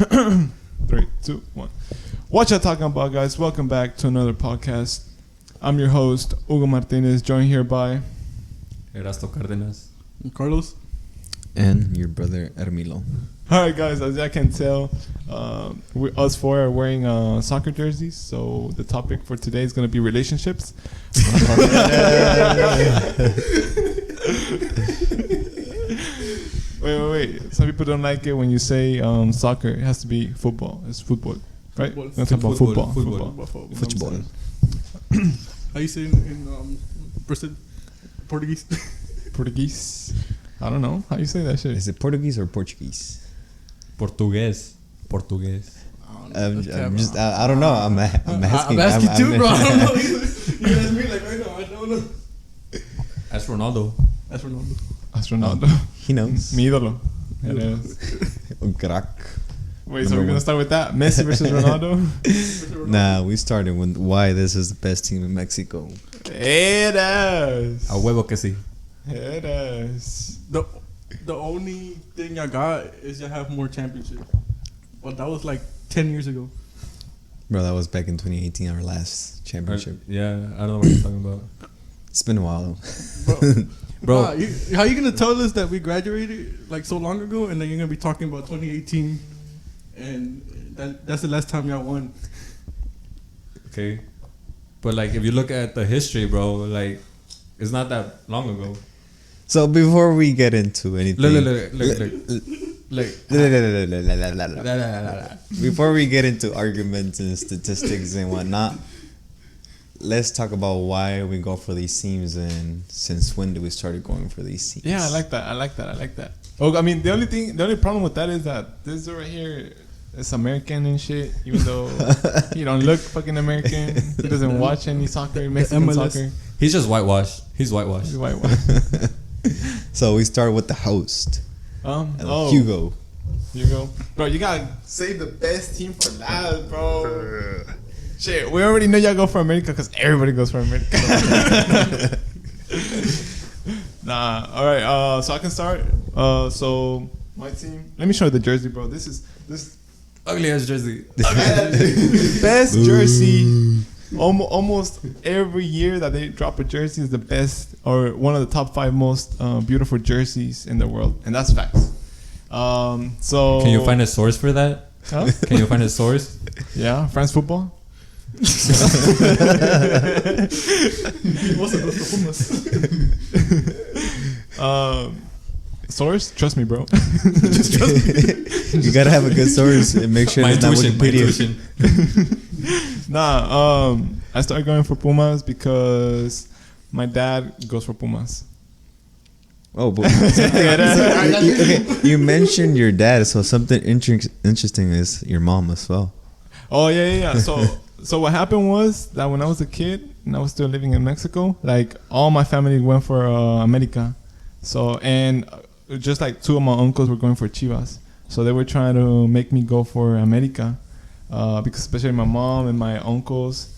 3, 2, 1. What y'all talking about, guys? Welcome back to another podcast. I'm your host, Hugo Martinez, joined here by Erasto Cárdenas, Carlos, and your brother Hermilo. Alright, guys, as I can tell, us four are wearing soccer jerseys. So the topic for today is going to be relationships. Wait. Some people don't like it when you say soccer. It has to be football. It's football, right? Football. Let's talk about football. Futbol. How you say in Brazil? Portuguese? Portuguese. I don't know. How you say that shit? Is it Portuguese or Portuguese? Portugués. I don't know. I'm asking. I'm asking too, bro. I don't know. You asked me like right now. I don't know. That's Ronaldo. That's Ronaldo. He knows. Mi ídolo. It is. Crack. Wait, so we're going to start with that? Messi versus Ronaldo? Nah, we started with why this is the best team in Mexico. It is. A huevo que sí. It is. The only thing I got is you have more championships. Well, that was like 10 years ago. Bro, that was back in 2018, our last championship. Yeah, I don't know what you're talking about. It's been a while though. Bro, how you gonna tell us that we graduated like so long ago, and then you're gonna be talking about 2018, and that's the last time y'all won? Okay. But like, if you look at the history, bro, like, it's not that long ago. So before we get into anything, Look. Before we get into arguments and statistics and whatnot, let's talk about why we go for these teams and since when do we started going for these teams. Yeah, I like that. Oh, I mean, the only problem with that is that this right here is American and shit, even though he don't look fucking American. He doesn't watch any soccer, Mexican soccer. He's just whitewashed. He's whitewashed. He's white. So we start with the host. Hugo. Hugo. Bro, you gotta save the best team for last, bro. Shit, we already know y'all go for America because everybody goes for America. Nah, alright, so I can start. So my team. Let me show you the jersey, bro. This Ugly ass jersey. best jersey. Almost every year that they drop a jersey is the best or one of the top 5 most beautiful jerseys in the world, and that's facts. So Can you find a source for that? Huh? Can you find a source? Yeah, France Football. Source? Trust me, bro. Just trust me. You gotta have a good source and make sure it's not Wikipedia. Nah, I started going for Pumas because my dad goes for Pumas. Oh, but okay, you mentioned your dad, so something interesting is your mom as well. Oh yeah. So what happened was that when I was a kid and I was still living in Mexico, like all my family went for America. So and just like 2 of my uncles were going for Chivas. So they were trying to make me go for America. Because especially my mom and my uncles,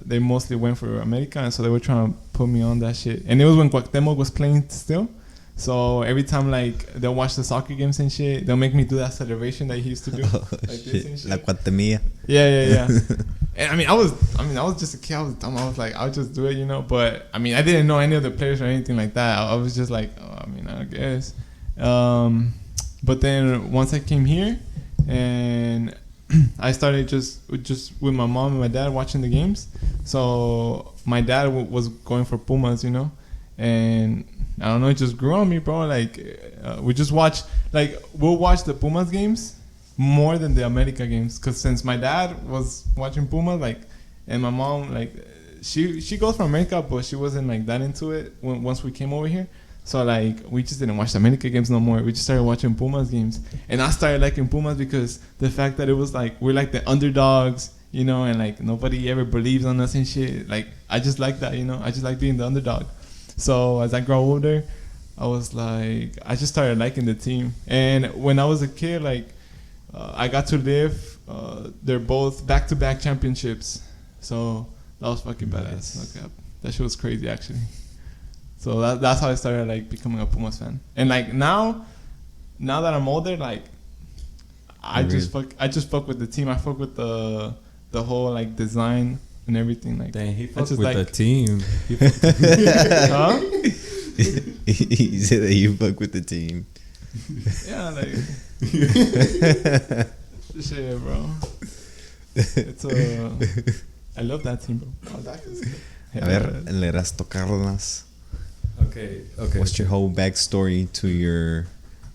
they mostly went for America, and so they were trying to put me on that shit. And it was when Cuauhtemoc was playing still, so every time like they'll watch the soccer games and shit, they'll make me do that celebration that he used to do, like this and shit. La Cuauhtemilla. Yeah. And I mean, I was just a kid. I was dumb. I was like, I'll just do it, you know. But I mean, I didn't know any of the players or anything like that. I was just like, I guess. But then once I came here and I started just with my mom and my dad watching the games. So my dad was going for Pumas, you know, and I don't know, it just grew on me, bro. Like we just watch, like we'll watch the Pumas games more than the America games, because since my dad was watching Pumas, like, and my mom, like she goes for America, but she wasn't like that into it once we came over here. So like we just didn't watch the America games no more. We just started watching Pumas games, and I started liking Pumas because the fact that it was like we're like the underdogs, you know, and like nobody ever believes on us and shit. Like I just like that, you know. I just like being the underdog. So as I grow older, I was like, I just started liking the team. And when I was a kid, like I got to live. They're both back-to-back championships. So that was fucking badass. Okay. That shit was crazy, actually. So that's how I started like becoming a Pumas fan. And like now that I'm older, like I just fuck with the team. I fuck with the whole like design and everything. Like, dang, he fucked just with like, the team. huh? He said that you fuck with the team. Yeah, like shit, bro. It's I love that team, bro. Oh, that is A ver, el Erasto Carlas. Okay. What's your whole backstory to your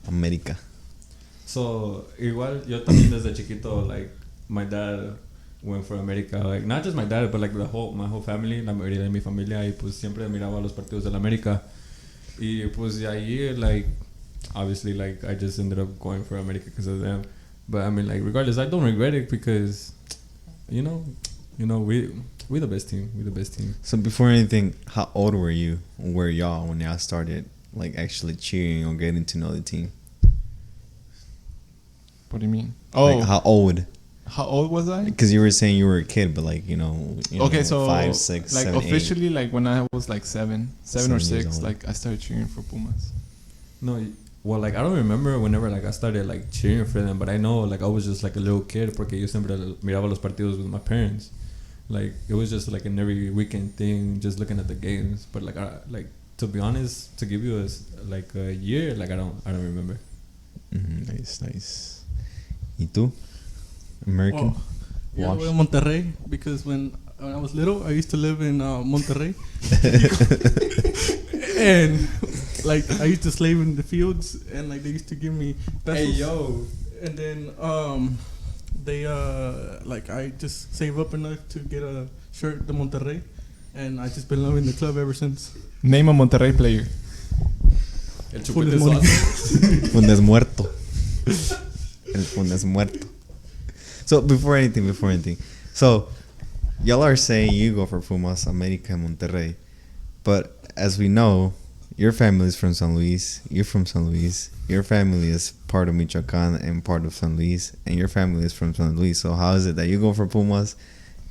America? So, igual, yo también desde chiquito, like, my dad went for America. Like, not just my dad, but like my whole family, la mayoría de mi familia, y pues siempre miraba los partidos de la América. Y pues de ahí, like, obviously, like, I just ended up going for America because of them. But I mean, like, regardless, I don't regret it because, you know, we the best team. We the best team. So before anything, how old were y'all when y'all started like actually cheering or getting to know the team? What do you mean? Oh, Like, how old? How old was I? Because you were saying you were a kid, but like Okay, so 5, 6, like 7, officially, 8. like when I was like seven or 7 years 6, old. like I started cheering for Pumas. No, well, like, I don't remember whenever, like, I started, like, cheering for them, but I know, like, I was just, like, a little kid porque yo siempre miraba los partidos with my parents. Like, it was just, like, an every weekend thing, just looking at the games. But, like, to be honest, to give you a year, like, I don't remember. Nice. ¿Y tú? American? Oh, yeah, I went to Monterrey because when I was little, I used to live in Monterrey. And like I used to slave in the fields, and like they used to give me pesos. Hey, yo. And then they like I just save up enough to get a shirt to Monterrey, and I just been loving the club ever since. Name a Monterrey player. El Funes Chupete Mori. Suazo. Funes muerto. El Funes muerto. So before anything, so y'all are saying you go for Pumas, America, Monterrey, but as we know, your family is from San Luis. You're from San Luis. Your family is part of Michoacán and part of San Luis, and your family is from San Luis. So how is it that you go for Pumas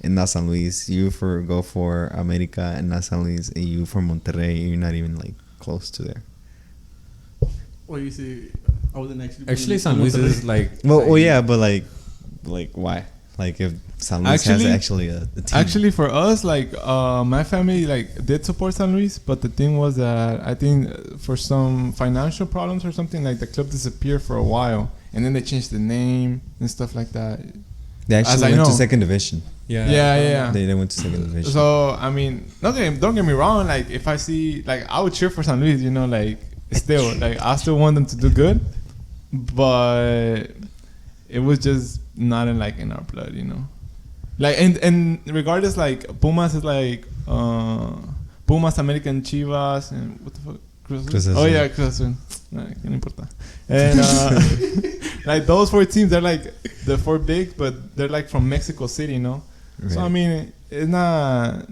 and not San Luis? You go for America and not San Luis, and you for Monterrey. You're not even like close to there. Well, you see, I wasn't Actually, San Luis is like. Well, yeah, but like why? Like if San Luis has actually a team. Actually, for us, like my family like did support San Luis, but the thing was that I think for some financial problems or something, like the club disappeared for a while, and then they changed the name and stuff like that. They actually went to second division. Yeah. They went to second division. So I mean, don't get me wrong. Like if I see, like I would cheer for San Luis, like still, like I still want them to do good, but it was just not in our blood, Like and regardless, like Pumas is like Pumas, American, Chivas, and what the fuck, Cruz Azul? Oh yeah, Cruz Azul. Nah, que no importa. And like those 4 teams, they're like the 4 big, but they're like from Mexico City, Right. So I mean, it's not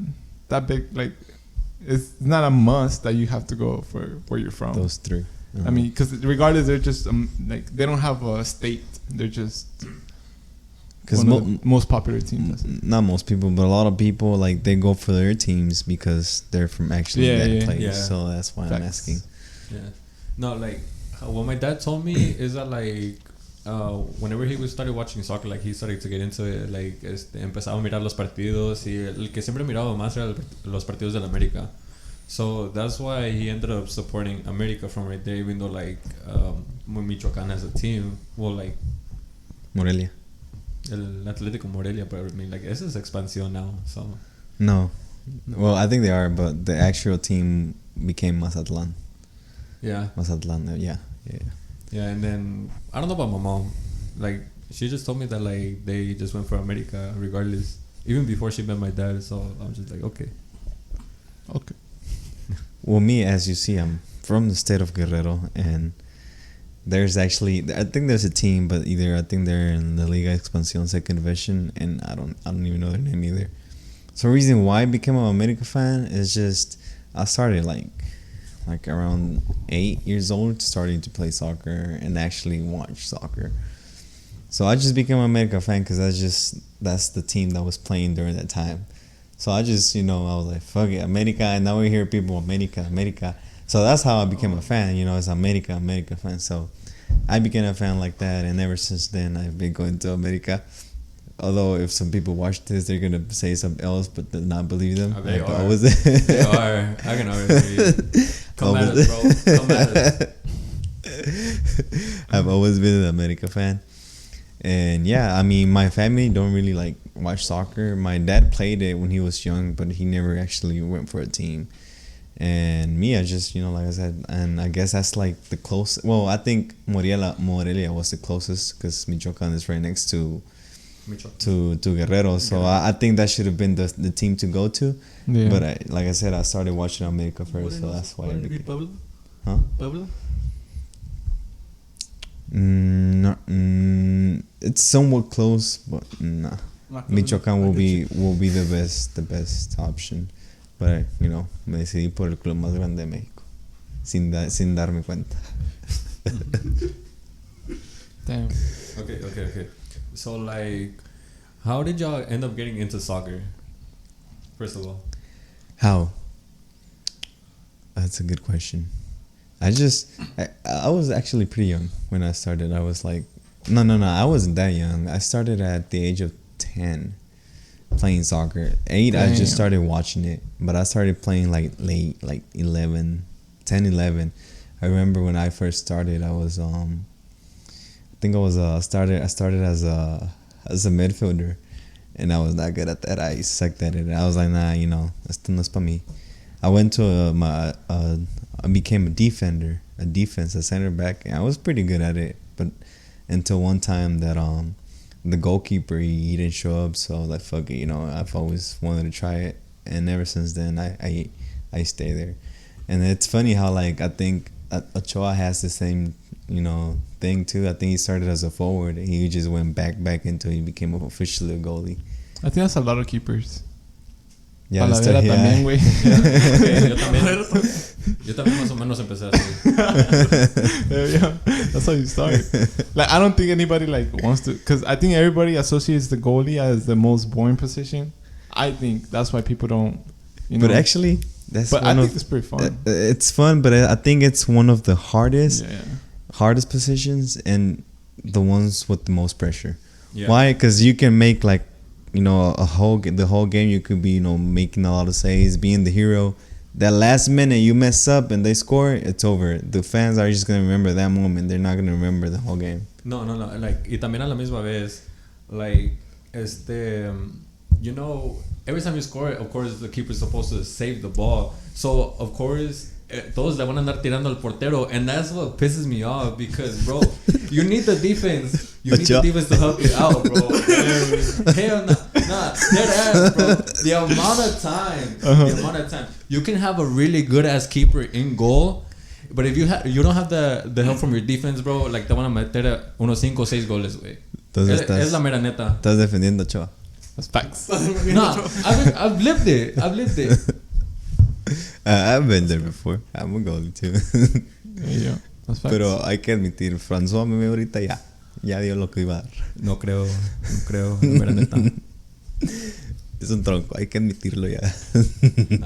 that big. Like it's not a must that you have to go for where you're from. Those 3. I mean, because regardless, they're just like they don't have a state. They're just one of the most popular teams. Not most people, but a lot of people like they go for their teams because they're from actually that place. Yeah. So that's why I'm asking. Yeah. No, like what my dad told me is that like whenever he started watching soccer, like he started to get into it, like empezaba a mirar los partidos y el que siempre miraba más era los partidos de la América. So that's why he ended up supporting America from right there, even though like Michoacán has a team. Well, like Morelia. El Atlético Morelia, but I mean like esa es expansión now. So no. Well, I think they are, but the actual team became Mazatlán. Yeah. Mazatlán. Yeah. Yeah, and then I don't know about my mom. Like she just told me that like they just went for America regardless, even before she met my dad. So I'm just like okay. Well, me, as you see, I'm from the state of Guerrero, and there's actually, I think there's a team, but I think they're in the Liga Expansión second division, and I don't even know their name either. So the reason why I became an America fan is just I started like around 8 years old, starting to play soccer and actually watch soccer. So I just became an America fan because that's the team that was playing during that time. So I just, I was like, fuck it, America. And now we hear people, America. So that's how I became a fan, as America fan. So I became a fan like that, and ever since then I've been going to America. Although if some people watch this, they're gonna say something else, but they'll not believe them. They are. They are. I can already come at us, bro. Come at us. I've always been an America fan, and yeah, I mean, my family don't really like watch soccer. My dad played it when he was young, but he never actually went for a team. And me, I just, like I said, and I guess that's like the closest. Well, I think Morelia was the closest because Michoacan is right next to Guerrero, so I think that should have been the team to go to. Yeah. But like I said, I started watching America first, so that's why. Puebla? Huh? Puebla? It's somewhat close, but nah. Michoacán will be the best option. But me decidí por el club más grande de México, sin darme cuenta. Damn. Okay. So, like, how did y'all end up getting into soccer? First of all. How? That's a good question. I was actually pretty young when I started. I was like, no, I wasn't that young. I started at the age of 10 playing soccer. 8, I just started watching it. But I started playing like late, like 10, 11. I remember when I first started, I was, I started as a midfielder. And I was not good at that. I sucked at it. I was like, nah, esto no es para mí. I went to I became a center back, and I was pretty good at it. But until one time that the goalkeeper he didn't show up, so like fuck it, I've always wanted to try it, and ever since then I stay there. And it's funny how like I think Ochoa has the same thing too. I think he started as a forward, and he just went back into he became officially a goalie. I think that's a lot of keepers. Yeah, también, güey. Yo también más o menos empecé así. Yeah, that's how you start. Like, I don't think anybody like wants to, because I think everybody associates the goalie as the most boring position. I think that's why people don't. But actually, I think it's pretty fun. It's fun, but I think it's one of the hardest positions and the ones with the most pressure. Yeah. Why? Because you can make like. The whole game you could be making a lot of saves, being the hero. That last minute you mess up and they score, it's over. The fans are just gonna remember that moment. They're not gonna remember the whole game. No. Like, y también a la misma vez, like, every time you score, of course the keeper is supposed to save the ball. So of course, todos le van a andar tirando al portero, and that's what pisses me off because, bro, you need the defense. You need the defense to help you out, bro. Hell nah, dead ass, bro. The amount of time, you can have a really good ass keeper in goal, but if you don't have the help from your defense, bro, like te van a meter unos 5 o 6 goles, güey. Es la mera neta. Estás defendiendo a Ochoa. That's facts. Nah, I've lived it. I've been there before. I'm a goalie too. Yeah, that's facts. Pero hay que admitir, François me ahorita ya dio lo que iba a dar. No creo, la neta. Es un tronco, hay que admitirlo ya.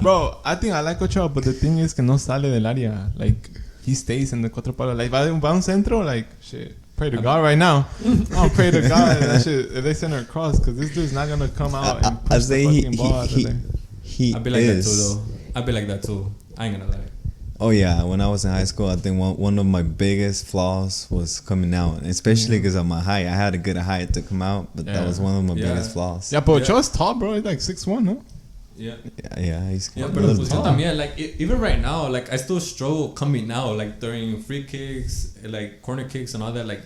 Bro, I think I like Ochoa, but the thing is que no sale del área. Like, he stays in the cuatro palos. Like, va un centro, like, shit. Pray to God right now. I'll pray to God that shit, if they send her across, because this dude's not gonna come out and push the fucking ball out of there. I'd be like that too, though. I'd be like that too. I ain't gonna lie. Oh yeah, when I was in high school, I think one of my biggest flaws was coming out, especially because of my height. I had a good height to come out, but that was one of my biggest flaws. Yeah, but Ochoa's tall, bro. He's like 6'1", no? Yeah. He's but pues yo también, like, even right now, like, I still struggle coming out, like, during free kicks, like, corner kicks and all that, like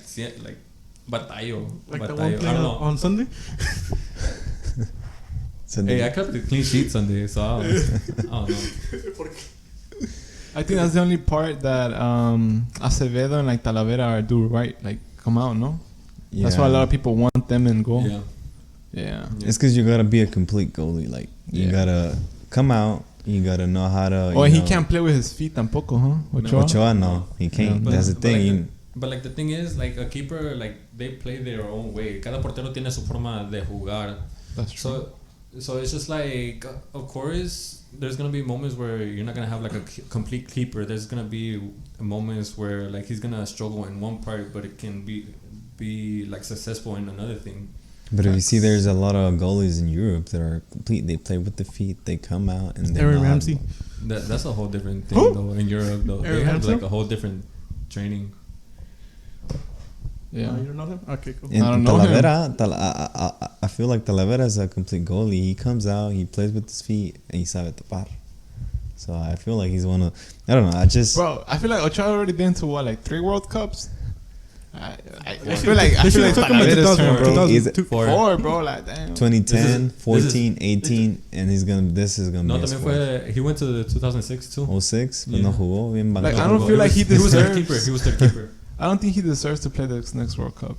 batallo. Like the one playing on Sunday? Hey, I kept the clean sheet Sunday, so I don't know. I think that's the only part that Acevedo and like Talavera do right, like come out, no? Yeah. That's why a lot of people want them in goal. Yeah. It's because you gotta be a complete goalie. Like you gotta come out. You gotta know how to. Oh, he can't play with his feet tampoco, huh? Ochoa, no, he can't. That's the thing. But like the thing is, like a keeper, like they play their own way. Cada portero tiene su forma de jugar. That's true. So So it's just like, of course, there's gonna be moments where you're not gonna have like a complete keeper. There's gonna be moments where like he's gonna struggle in one part, but it can be like successful in another thing. But if you see, there's a lot of goalies in Europe that are complete. They play with the feet. They come out and Aaron Ramsey. That's a whole different thing though. In Europe though, they have like a whole different training. Yeah. No, you don't know him? Okay, cool. And I don't know him. I feel like Talavera is a complete goalie. He comes out, he plays with his feet, and he sabe tapar. So I feel like he's one of. I don't know. Bro, I feel like Ochoa already been to what, like 3 World Cups. I They feel like took him in Talavera's turn, bro. 2004. 4, bro. Like damn. 2010, This is- 14, 18, and this is gonna No, be his también fourth. he went to the 2006 too. 06, but Yeah. no jugó bien. Like, banco. I don't feel like he was their deserves. keeper. He was their keeper. I don't think he deserves to play the next World Cup.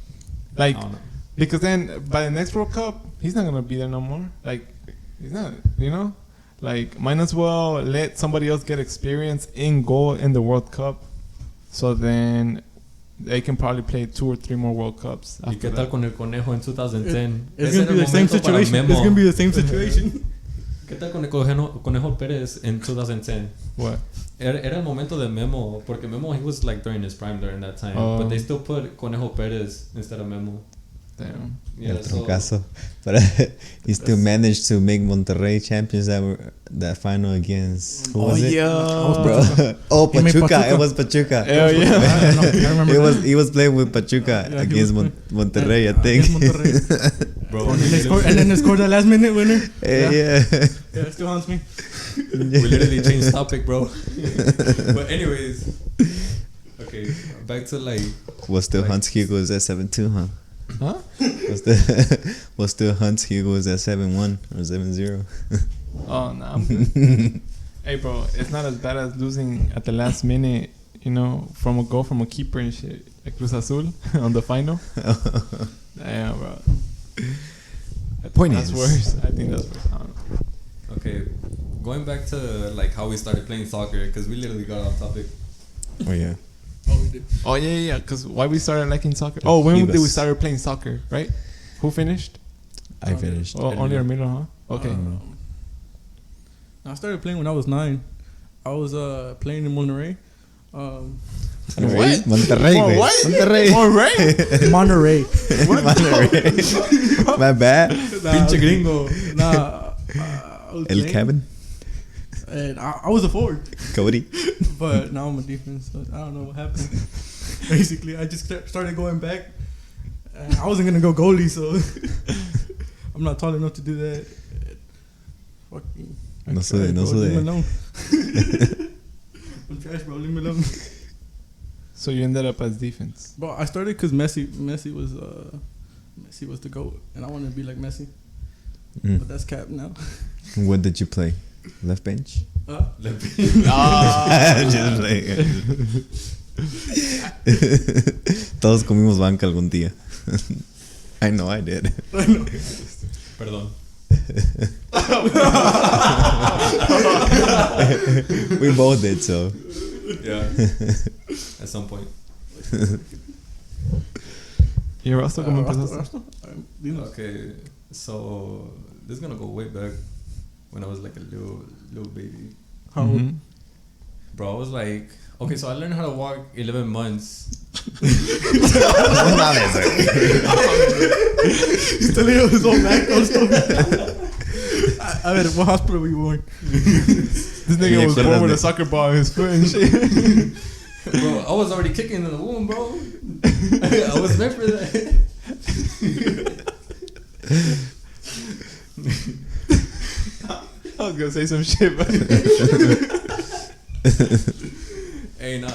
Like, I don't know. because then by the next World Cup, he's not gonna be there no more. Like, he's not. You know, like might as well let somebody else get experience in goal in the World Cup, so then they can probably play 2 or 3 more World Cups. ¿Y qué tal con el conejo en 2010? It's Ese gonna era be el the same momento para situation. Memo. It's gonna be the same situation. ¿Qué tal con el conejo Pérez en 2010? What? Era el momento de Memo, porque Memo, he was like during his prime during that time, Oh. but they still put Conejo Pérez instead of Memo. Damn. Yeah, El so, troncazo. But he still managed to make Monterrey champions that final against who was it? Bro. Oh, He made Pachuca. Pachuca. It was Pachuca. Hell yeah. I remember He was playing with Pachuca Yeah, he against was Monterrey, I think. Against Monterrey. bro, And then they scored the last minute winner. Yeah. Yeah, it still haunts me. we literally changed topic, bro. But anyways, okay, back to like, Was still Like- Hans Hugo is at 7-2, huh? Huh? Was still Hans Hugo is at 7-1 or 7-0. Oh no. I'm good. Hey, bro, it's not as bad as losing at the last minute. You know, from a goal from a keeper and shit, like Cruz Azul on the final. Damn, bro. Point That's is- worse. I think that's worse. I don't know. okay, going back to like how we started playing soccer, because we literally got off topic. Oh yeah. Oh, we did. Oh yeah. Because why we started liking soccer? Oh, when He did we was- started playing soccer? Right? Who finished? I finished. Oh, only Ramiro, huh? Okay. I started playing when I was 9. I was playing in Monterrey. Monterrey. Monterrey, Oh, güey. what? Monterrey. Monterey. Monterrey. My bad. Pinche gringo. Nah. I was El playing, cabin. and I was a forward, Cody. but now I'm a defense. So I don't know what happened. Basically, I just started going back. And I wasn't gonna go goalie, so I'm not tall enough to do that. Fucking. I No tried, sé, no bro. sé. Leave me alone. I'm trash, bro. Leave me alone. So you ended up as defense. Bro, I started because Messi was the GOAT, and I wanted to be like Messi. But that's cap now. What did you play? Left bench? Ah. Just playing. Todos comimos banca algún día. I know I did. Perdón. We both did, so. Yeah. At some point. ¿Y Rostro cómo empezaste? Okay, so this is gonna go way back when I was like a little baby. How old? Mhm. Bro, I was like, okay, so I learned how to walk 11 months. He's telling you his own background story. A ver, what hospital were you born? This nigga Me was acuerdas born with de- a soccer ball in his foot and shit. Bro, I was already kicking in the womb, bro. I was meant for that. I was gonna say some shit, but Hey, nah.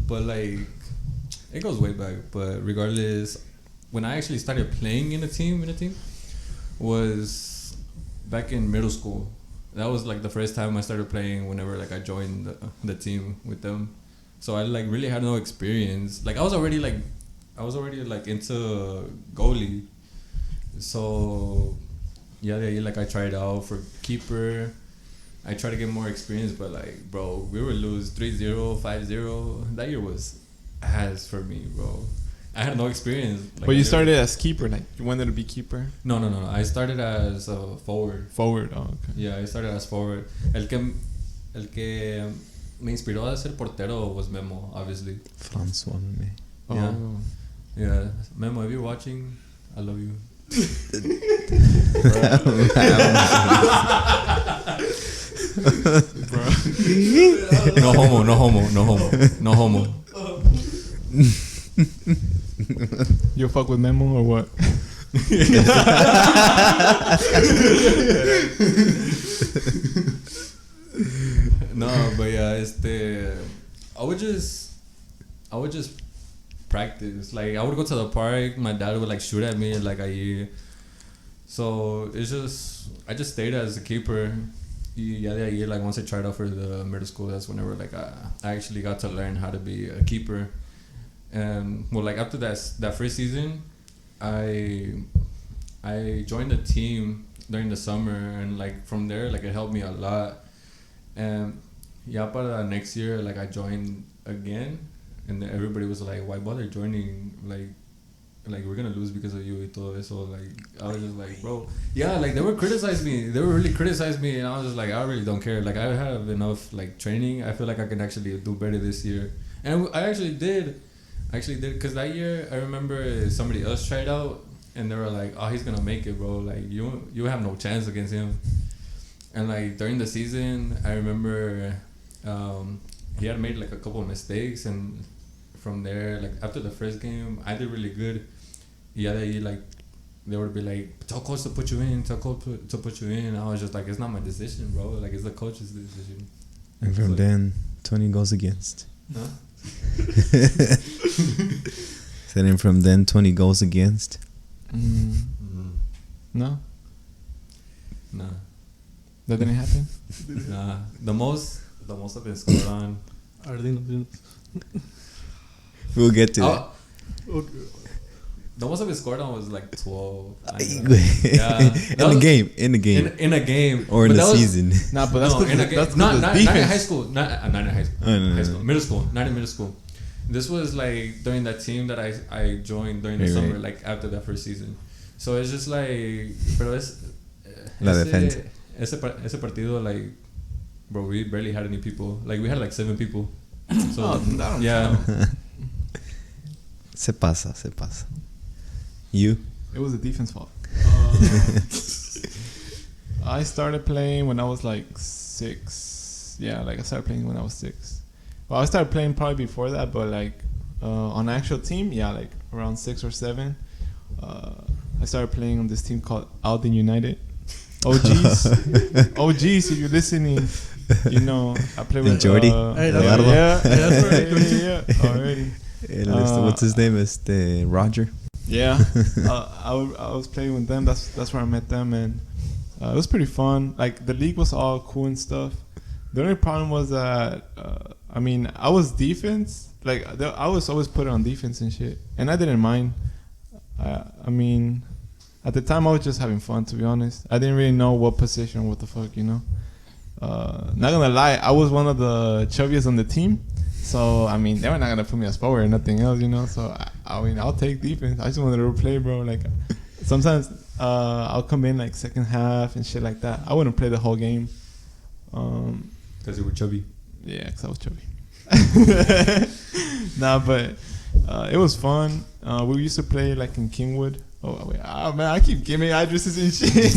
But like, it goes way back. But regardless, when I actually started playing in a team, was back in middle school. That was like the first time I started playing. Whenever like I joined the team with them, so I like really had no experience. Like I was already like into goalie. So yeah, like I tried out for keeper. I tried to get more experience, but like, bro, we would lose 3-0, 5-0. That year was ass for me, bro. I had no experience. Like, But you started as keeper, like you wanted to be keeper. No. I started as a forward. Forward. Oh, okay. Yeah, I started as forward. El que me inspiró a ser portero was Memo, obviously. Francois, me. Yeah. Yeah, Memo, if you're watching, I love you. No homo. You fuck with Memo or what? No, but yeah, I would just practice. Like, I would go to the park. My dad would like shoot at me like so I just stayed as a keeper. Yeah, that year, like once I tried out for the middle school, that's whenever like I actually got to learn how to be a keeper. And well, like after that first season, I joined the team during the summer, and like from there, like it helped me a lot. And yeah, para next year, like I joined again, and then everybody was like, "Why bother joining? Like we're gonna lose because of you." Y todo eso. Like I was just like, bro, yeah, like they were criticizing me. They were really criticizing me, and I was just like, I really don't care. Like I have enough like training. I feel like I can actually do better this year, and I actually did. Because that year I remember somebody else tried out, and they were like, "Oh, he's gonna make it, bro. Like you have no chance against him." And like during the season, I remember he had made like a couple of mistakes, and from there, like after the first game, I did really good. Yeah, they would be like, "Tell coach to put you in. Tell coach to put you in." And I was just like, "It's not my decision, bro. Like it's the coach's decision." And from then, 20 goals against. Huh? Said and from then, 20 goals against. No, Nah. that didn't happen. Nah. The most I've been scored on. Ardino. We'll get to Oh, Okay. the most I've been scored on was like 12. that. Yeah. In the game. In a game. Or in But the that was- season. Nah, but that's No, in a game. that's Not in high defense. school. Not in high school. Oh, no. High school. Middle school. Not in middle school. This was like during that team that I joined during the Right, summer, right. like after that first season. So it's just like, pero La defensa. ese partido, like, bro, we barely had any people. Like we had like 7 people. So Oh, that don't yeah. Se pasa. You? It was the defense fault. I started playing when I was like 6. Yeah, like I started playing when I was 6. Well, I started playing probably before that, but like on actual team, yeah, like around 6 or 7. I started playing on this team called Alden United. OGs, if you're listening, you know I play with Jordi? Hey, that's Eduardo? yeah, that's right. yeah, already. What's his name? Roger? Yeah, I was playing with them. That's where I met them, and it was pretty fun. Like the league was all cool and stuff. The only problem was that I mean I was defense. Like I was always put on defense and shit, and I didn't mind. I mean, at the time I was just having fun, to be honest. I didn't really know what position, what the fuck, you know. Not gonna lie, I was one of the chubbiest on the team. So, I mean, they were not going to put me as forward or nothing else, you know. So, I mean, I'll take defense. I just wanted to play, bro. Like, sometimes I'll come in, like, second half and shit like that. I wouldn't play the whole game. Because you were chubby. Yeah, because I was chubby. Nah, but it was fun. We used to play, like, in Kingwood. Oh, man, I keep giving addresses and shit.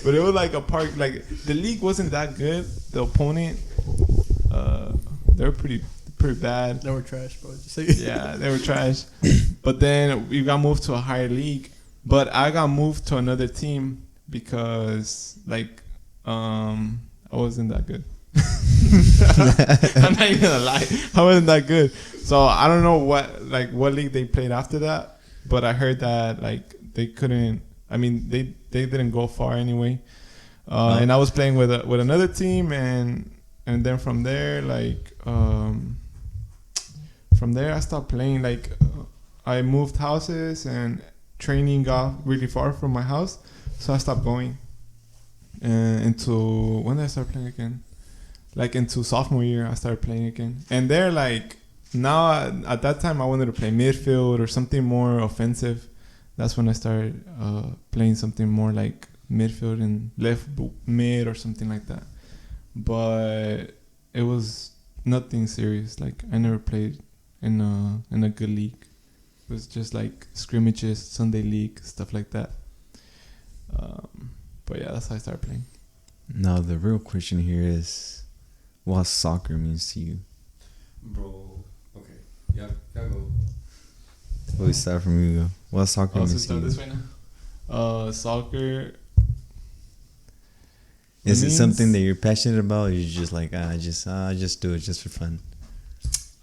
But it was like a park. Like, the league wasn't that good. The opponent, they were pretty bad. They were trash, bro. Just say it. Yeah, they were trash. But then we got moved to a higher league. But I got moved to another team because, like, I wasn't that good. I'm not even gonna lie. I wasn't that good. So I don't know what league they played after that. But I heard that, like, they couldn't. I mean, they didn't go far anyway. And I was playing with another team, and then from there, like, from there I stopped playing. Like, I moved houses, and training got really far from my house, so I stopped going. When did I start playing again? Like, into sophomore year, I started playing again. And there, like, now at that time I wanted to play midfield or something more offensive. That's when I started playing something more like midfield and left mid or something like that. But it was nothing serious. Like I never played in a good league. It was just like scrimmages, Sunday league, stuff like that. But yeah, that's how I started playing. Now the real question here is, what soccer means to you? Bro, okay, yeah, go. We start from you. What soccer So means to start you? this way now. Soccer. Is it means- something that you're passionate about, or you just like I just do it just for fun?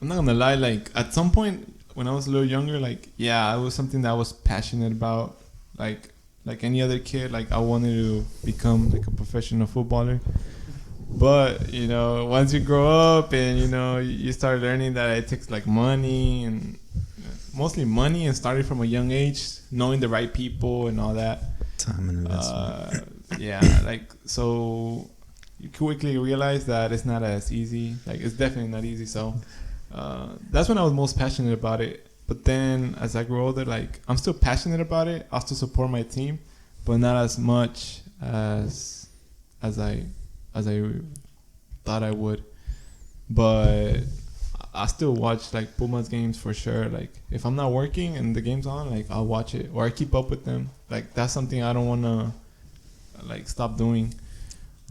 I'm not gonna lie. Like at some point when I was a little younger, like yeah, it was something that I was passionate about. Like any other kid, like I wanted to become like a professional footballer. But you know, once you grow up and you know you start learning that it takes like money and mostly money, and starting from a young age, knowing the right people and all that. Time and investment. Yeah, like so you quickly realize that it's not as easy. Like it's definitely not easy. So that's when I was most passionate about it. But then as I grew older, like I'm still passionate about it. I still support my team, but not as much as I thought I would. But I still watch like Pumas games for sure. Like if I'm not working and the game's on, like I'll watch it or I keep up with them. Like that's something I don't wanna like stop doing.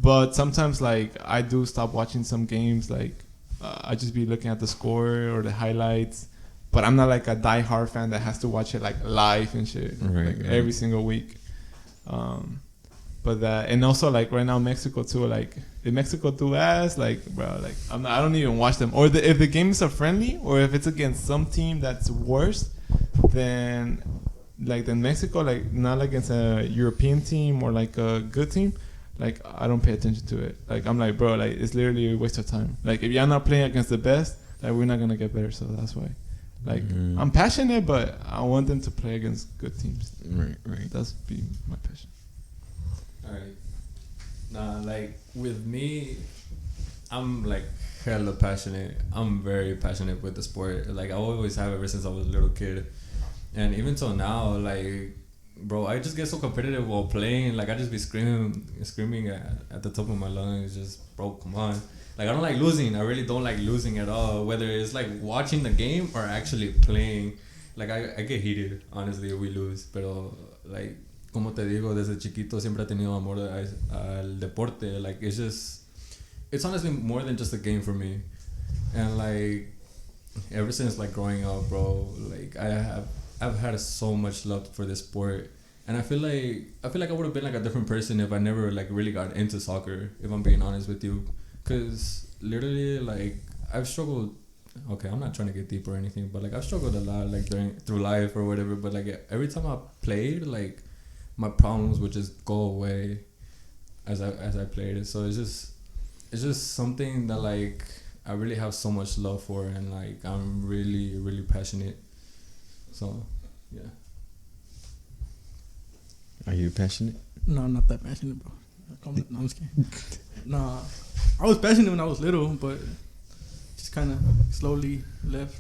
But sometimes like I do stop watching some games. Like I just be looking at the score or the highlights. But I'm not like a die-hard fan that has to watch it like live and shit, Right. every single week. But that, and also like right now Mexico too. Like if Mexico do ass, like bro, like I don't even watch them. Or if the games are friendly, or if it's against some team that's worse, then Mexico, like not against a European team or like a good team. Like I don't pay attention to it. Like I'm like bro, like it's literally a waste of time. Like if you're not playing against the best, like we're not gonna get better. So that's why. Like I'm passionate, but I want them to play against good teams. Right. That's be my passion. Alright. Nah, like with me, I'm like hella passionate. I'm very passionate with the sport. Like I always have ever since I was a little kid, and even till now, like bro, I just get so competitive while playing. Like I just be screaming at the top of my lungs. Just bro, come on. Like I don't like losing. I really don't like losing at all. Whether it's like watching the game or actually playing. Like I get heated honestly if we lose. Pero like como te digo, desde chiquito siempre he tenido amor al deporte. Like it's honestly more than just a game for me. And like ever since like growing up, bro, like I've had so much love for this sport. And I feel like I would have been like a different person if I never like really got into soccer, if I'm being honest with you. Cause literally like I've struggled. Okay, I'm not trying to get deep or anything, but like I've struggled a lot like through life or whatever. But like every time I played, like my problems would just go away as I played it. So it's just something that like I really have so much love for, and like I'm really really passionate. So yeah. Are you passionate? No, I'm not that passionate, bro. No, I'm just kidding. Nah, I was passionate when I was little, but just kind of slowly left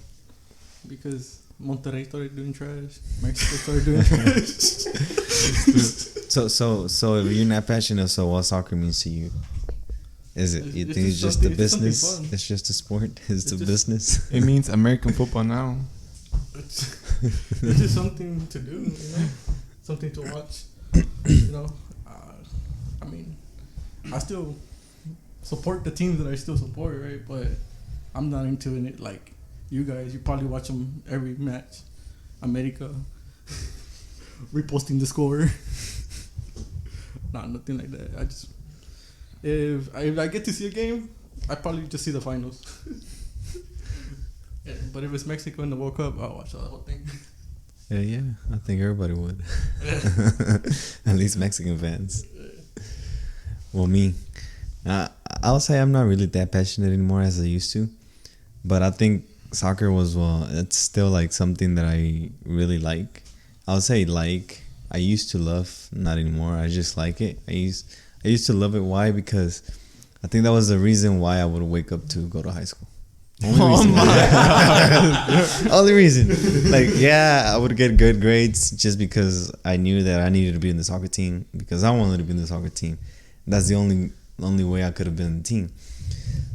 because Monterrey started doing trash. Mexico started doing trash. So if you're not passionate, so what soccer means to you? Is it you think it's just the business? It's just a sport. It's a business. It means American football now. It's just something to do, you know, something to watch. You know, I mean, I still support the teams that I still support, right? But I'm not into it like you guys. You probably watch them every match. America reposting the score. Nah, nothing like that. I just if I get to see a game, I probably just see the finals. Yeah, but if it's Mexico in the World Cup, I'll watch the whole thing. Yeah, I think everybody would. At least Mexican fans. Well, me, I'll say I'm not really that passionate anymore as I used to. But I think soccer it's still like something that I really like. I'll say like, I used to love, not anymore. I just like it. I used to love it. Why? Because I think that was the reason why I would wake up to go to high school. Only reason. Only reason. Like, yeah, I would get good grades just because I knew that I needed to be in the soccer team because I wanted to be in the soccer team. That's the only way I could have been in the team.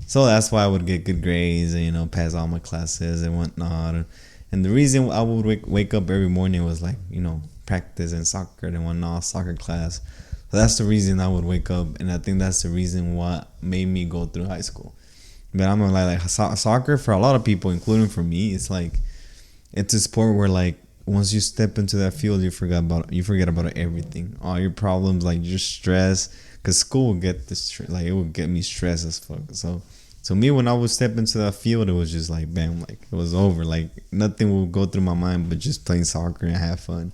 So that's why I would get good grades and, you know, pass all my classes and whatnot. And the reason I would wake up every morning was like, you know, practice and soccer and whatnot, soccer class. So that's the reason I would wake up. And I think that's the reason what made me go through high school. But I'm like soccer for a lot of people, including for me, it's like, it's a sport where like, once you step into that field, you forget about everything, all your problems, like your stress, because school will get this, like it would get me stressed as fuck. So me, when I would step into that field, it was just like, bam, like it was over. Like nothing would go through my mind but just playing soccer and have fun.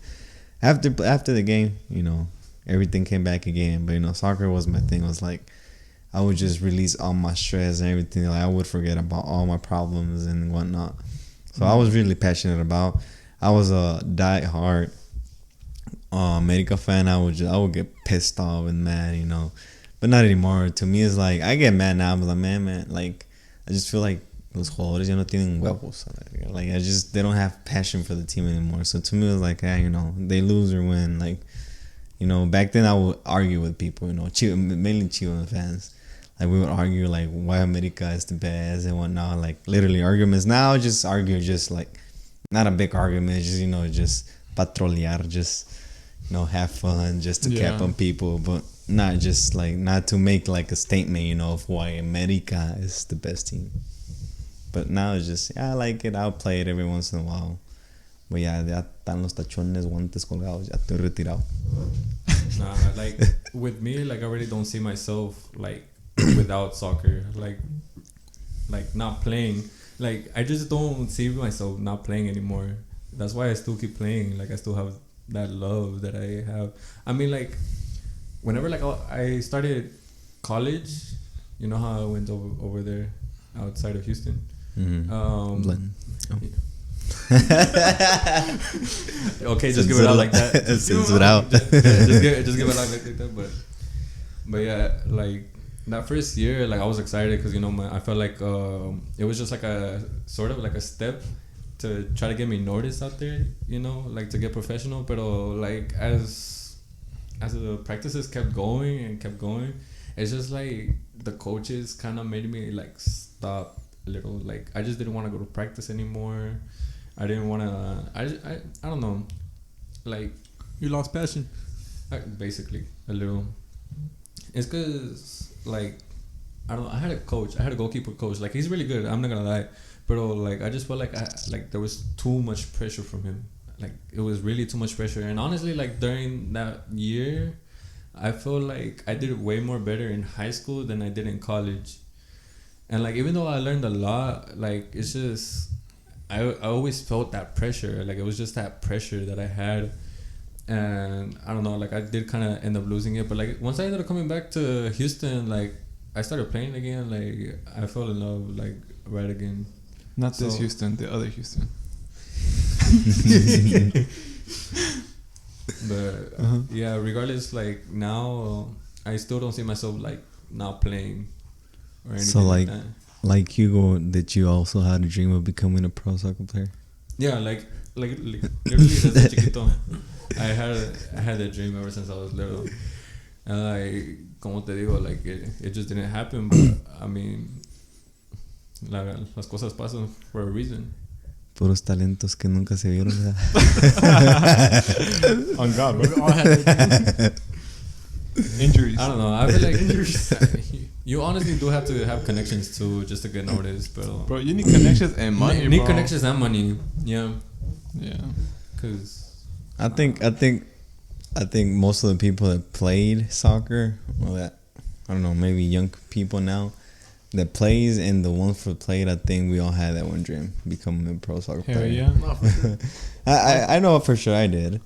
After the game, you know, everything came back again. But, you know, soccer was my thing. It was like, I would just release all my stress and everything. Like I would forget about all my problems and whatnot. So I was really passionate about. I was a die-hard America fan. I would get pissed off and mad, you know. But not anymore. To me, it's like, I get mad now. I'm like, man, like, I just feel like los jugadores ya no tienen huevos. Like, they don't have passion for the team anymore. So to me, it was like, you know, they lose or win. Like, you know, back then I would argue with people, you know, mainly Chivas fans. Like, we would argue, like, why America is the best and whatnot. Like, literally arguments. Now, just argue, just, like, not a big argument. Just, you know, just patrolear. Just, you know, have fun. Just to cap on people. But not just, like, not to make, like, a statement, you know, of why America is the best team. But now it's just, I like it. I'll play it every once in a while. But ya están los tachones, guantes colgados. Ya estoy retirado. Nah, like, with me, like, I really don't see myself, like, without soccer, like not playing. Like, I just don't see myself not playing anymore. That's why I still keep playing. Like, I still have that love that I have. I mean, like, whenever, like, I started college, you know how I went over there outside of Houston. Okay, just give it out like that. Sense it out. Just give it out like that. But yeah, like, that first year, like, I was excited because, you know, I felt like it was just like a sort of like a step to try to get me noticed out there, you know, like to get professional. But like as the practices kept going, it's just like the coaches kind of made me like stop a little. Like, I just didn't want to go to practice anymore. I didn't want to. I don't know, like, You lost passion. Basically a little. It's because, like, I don't know, I had a goalkeeper coach. Like, he's really good, I'm not gonna lie. But like, I just felt like there was too much pressure from him. Like, it was really too much pressure. And honestly, like, during that year, I feel like I did way more better in high school than I did in college. And like, even though I learned a lot, like, it's just I always felt that pressure. Like, it was just that pressure that I had. And I don't know, like, I did kind of end up losing it. But like, once I ended up coming back to Houston, like, I started playing again. Like, I fell in love, like, right again. Not this Houston, the other Houston. But yeah, regardless, like, now I still don't see myself like not playing or anything. So like that. Like Hugo, did you also had a dream of becoming a pro soccer player? Yeah, like literally desde chiquito. I had that dream ever since I was little. And like, como te digo, like, it just didn't happen. But I mean, las cosas pasan for a reason. Puros talentos que nunca se vieron. On God, bro. We all had injuries. I don't know. I feel like you honestly do have to have connections too, just to get noticed. But bro, you need connections and money. Need bro. connections and money. Yeah. Yeah. Cause I think most of the people that played soccer, well, that I don't know, maybe young people now that plays and the ones for played, I think we all had that one dream, becoming a pro soccer player. Yeah. I know for sure I did.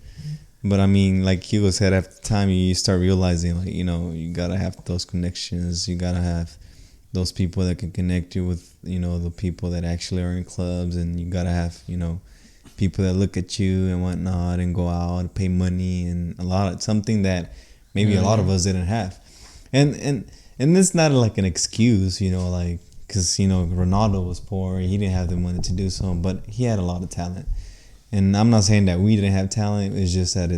But I mean, like Hugo said, after time you start realizing, like, you know, you gotta have those connections. You gotta have those people that can connect you with, you know, the people that actually are in clubs, and you gotta have, you know, people that look at you and whatnot and go out and pay money and something that maybe a lot of us didn't have. And it's not like an excuse, you know, like because you know Ronaldo was poor, he didn't have the money to do so, but he had a lot of talent. And I'm not saying that we didn't have talent. It's just that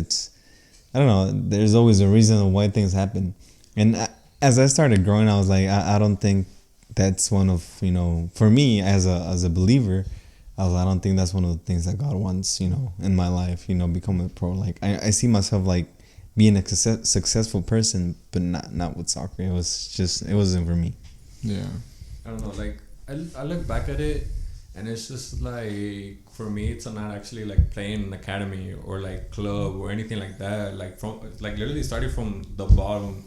I don't know. There's always a reason why things happen. And as I started growing, I was like, I don't think that's one of, you know, for me as a believer, I was like, I don't think that's one of the things that God wants, you know, in my life, you know, become a pro. Like I see myself like being a successful person, but not with soccer. It wasn't for me. Yeah. I don't know, like I look back at it and it's just like, for me it's not actually like playing an academy or like club or anything like that, like from like literally starting from the bottom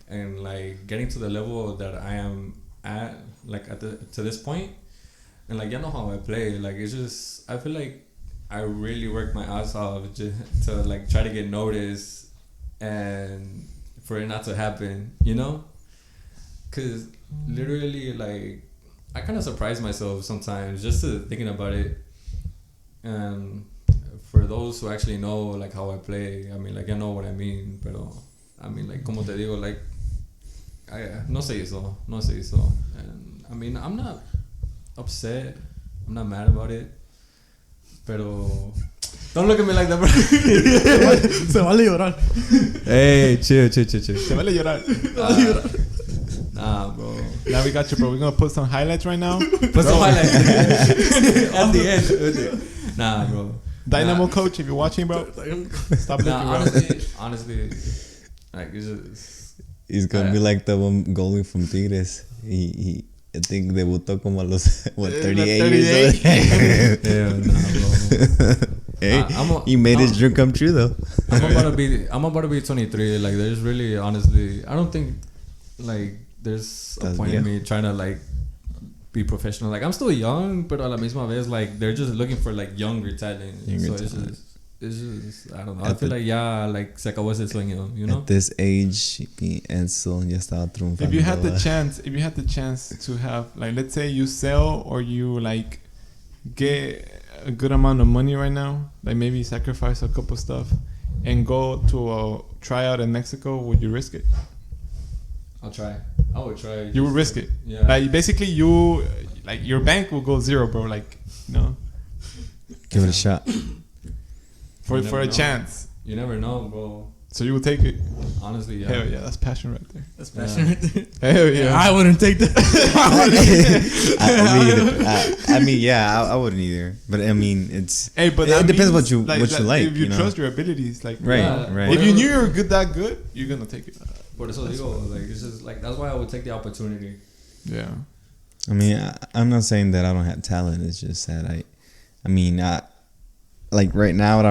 and like getting to the level that I am at, like to this point, and like you know how I play, like it's just, I feel like I really work my ass off just to like try to get noticed and for it not to happen, you know, because literally like I kind of surprise myself sometimes just to thinking about it. And for those who actually know like how I play, I mean like I know what I mean, pero I mean like como te digo, like no se hizo. And I mean I'm not upset, I'm not mad about it, pero don't look at me like that, bro. Se vale llorar. Hey, chill. Se vale llorar. Nah, bro. Now we got you, bro. We're gonna put some highlights right now. Put some highlights at the end. Nah, bro. Dynamo coach, if you're watching, bro, stop looking, bro. Honestly, like it's just, He's gonna be like the one goalie from Tigres. He I think debutó como a los 38 years old. Yeah, nah, bro. Hey, he made his dream come true though. I'm about to be 23. Like there's really, honestly, I don't think like there's a point in me trying to like be professional. Like I'm still young, but a la misma vez, like they're just looking for like younger talent. It's just I don't know. I feel like like se acabó ese sueño, you know. At this age, Enzo ya estaba triunfando. If you had the chance to have, like, let's say you sell or you like get a good amount of money right now, like maybe sacrifice a couple stuff and go to a tryout in Mexico, would you risk it? I'll try. I would try. You would risk it. Yeah. Like basically like your bank will go zero, bro. Like, you know. Give it a shot. For a chance. You never know, bro. So you will take it? Honestly, yeah. Hell yeah, that's passion right there. That's passion right there. Hell yeah. I wouldn't take that. I mean, yeah, I wouldn't either. But I mean, Hey, but it depends what you like. If you trust your abilities, like right. If you knew you were that good, you're gonna take it. Por eso digo, like it's just like that's why I would take the opportunity. Yeah. I mean, I'm not saying that I don't have talent. It's just that I mean, like right now I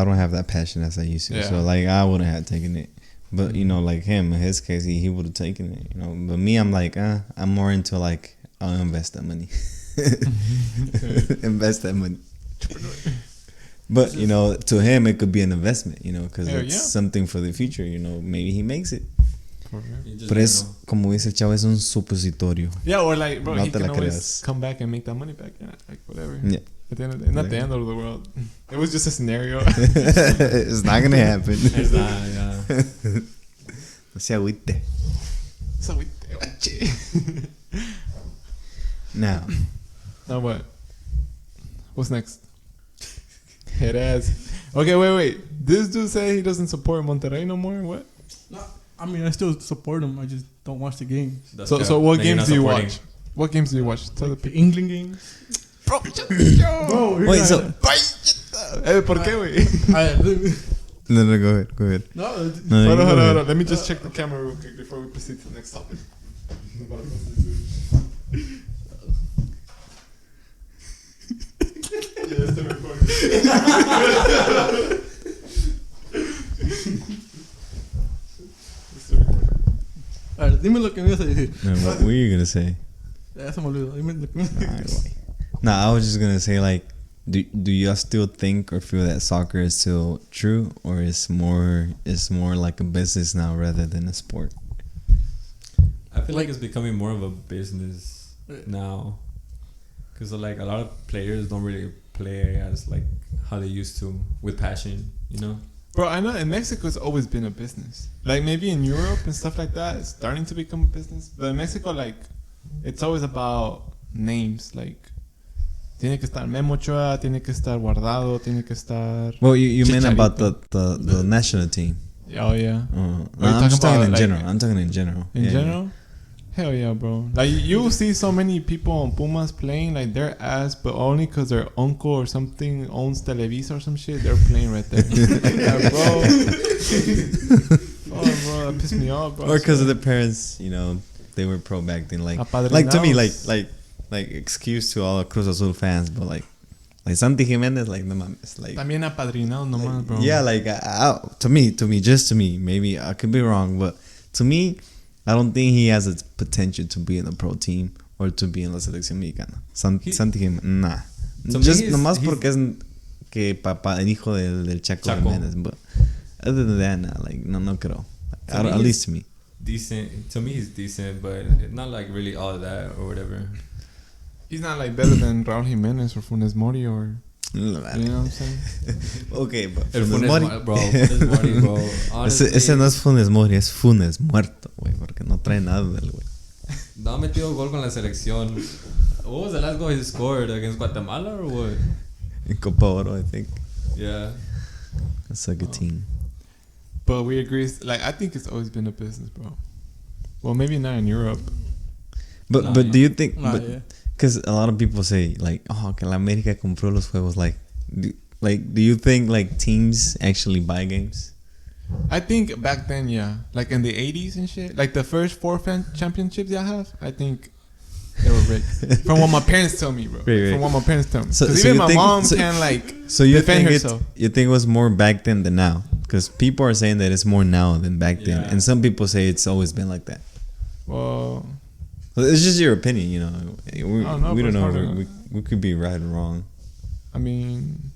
don't have that passion as I used to. Yeah. So like I wouldn't have taken it. But you know, like him in his case, he would have taken it. You know, but me, I'm like, I'm more into like I'll invest that money. Invest that money. But you know, to him it could be an investment. You know, because it's something for the future. You know, maybe he makes it. Pero es, como dice el chavo, es un supositorio. Yeah, or like, bro, No he te can la always creas. come back and make that money back. Yeah, like whatever. Yeah. At the end of the day, not the end of the world. It was just a scenario. It's not gonna happen. It's not, yeah. No se agüite. So we. Now Now what? What's next? Head ass. Okay, wait. This dude say he doesn't support Monterrey no more. What? No, I mean, I still support them. I just don't watch the games. So what games do you watch? What games do you watch? Tell Like the the England games. Bro, Bro, wait, so ¿Por qué, güey? no, go ahead. No, Hold on. Let me just check the camera real quick before we proceed to the next topic. Yeah, it's still recording. Alright, dime lo que me ibas a decir. No, what were you gonna say? Ya se me olvidó. Dime lo que me ibas a decir. No, I was just gonna say like, do y'all still think or feel that soccer is still true, or it's more like a business now rather than a sport? I feel like it's becoming more of a business now, because like a lot of players don't really play as like how they used to with passion, you know. Bro, I know in Mexico it's always been a business. Like maybe in Europe and stuff like that, it's starting to become a business. But in Mexico, like it's always about names. Like, tiene que estar Memo Ochoa, tiene que estar Guardado, tiene que estar. Well, you meant about Chicharito. the national team. Oh yeah. No, Are you I'm just talking talking in about, general. like, I'm talking in general. In Yeah, general. Hell yeah, bro. Like, you see so many people on Pumas playing like their ass, but only because their uncle or something owns Televisa or some shit, they're playing right there. Yeah, bro. Oh, bro, that pissed me off, bro. Or because of the parents, you know, they were pro back then. Like to me, Apadrinados. like excuse to all Cruz Azul fans, but like Santi Jimenez, like no mames, like También apadrinado nomás, bro. yeah, like to me, maybe I could be wrong, but to me, I don't think he has the potential to be in a pro team or to be in la selección mexicana. Santi Jimenez, nah. Just nomás porque es que papá, el hijo del Chaco Jimenez, but other than that, nah, like no creo. At least to me. Decent. To me, he's decent, but not like really all that or whatever. He's not like better than Raúl Jiménez or Funes Mori or. You know what I'm saying? Okay, but El Funes Funes Mori, bro. Funes Mori, bro. Honestly, ese no es Funes Mori, es Funes muerto, güey, porque no trae nada del güey. no ha metido gol con la selección. What was the last goal he scored against Guatemala or what? In Copa Oro, I think. Yeah. That's a good team. But we agree. Like, I think it's always been a business, bro. Well, maybe not in Europe. But do you think? Nah, but yeah. because a lot of people say like, oh, que la América compró los juegos. Like, do you think like teams actually buy games? I think back then, yeah. Like in the 80s and shit. Like the first 4 championships I have, I think they were rigged. From what my parents tell me, bro. Right. From what my parents tell me. So Because you even my think- mom so- can like So you defend think herself. you think it was more back then than now? Because people are saying that it's more now than back then, Yeah. and some people say it's always been like that. Well, So it's just your opinion, you know. I don't know, We but don't it's know. hard We could be right or wrong. I mean,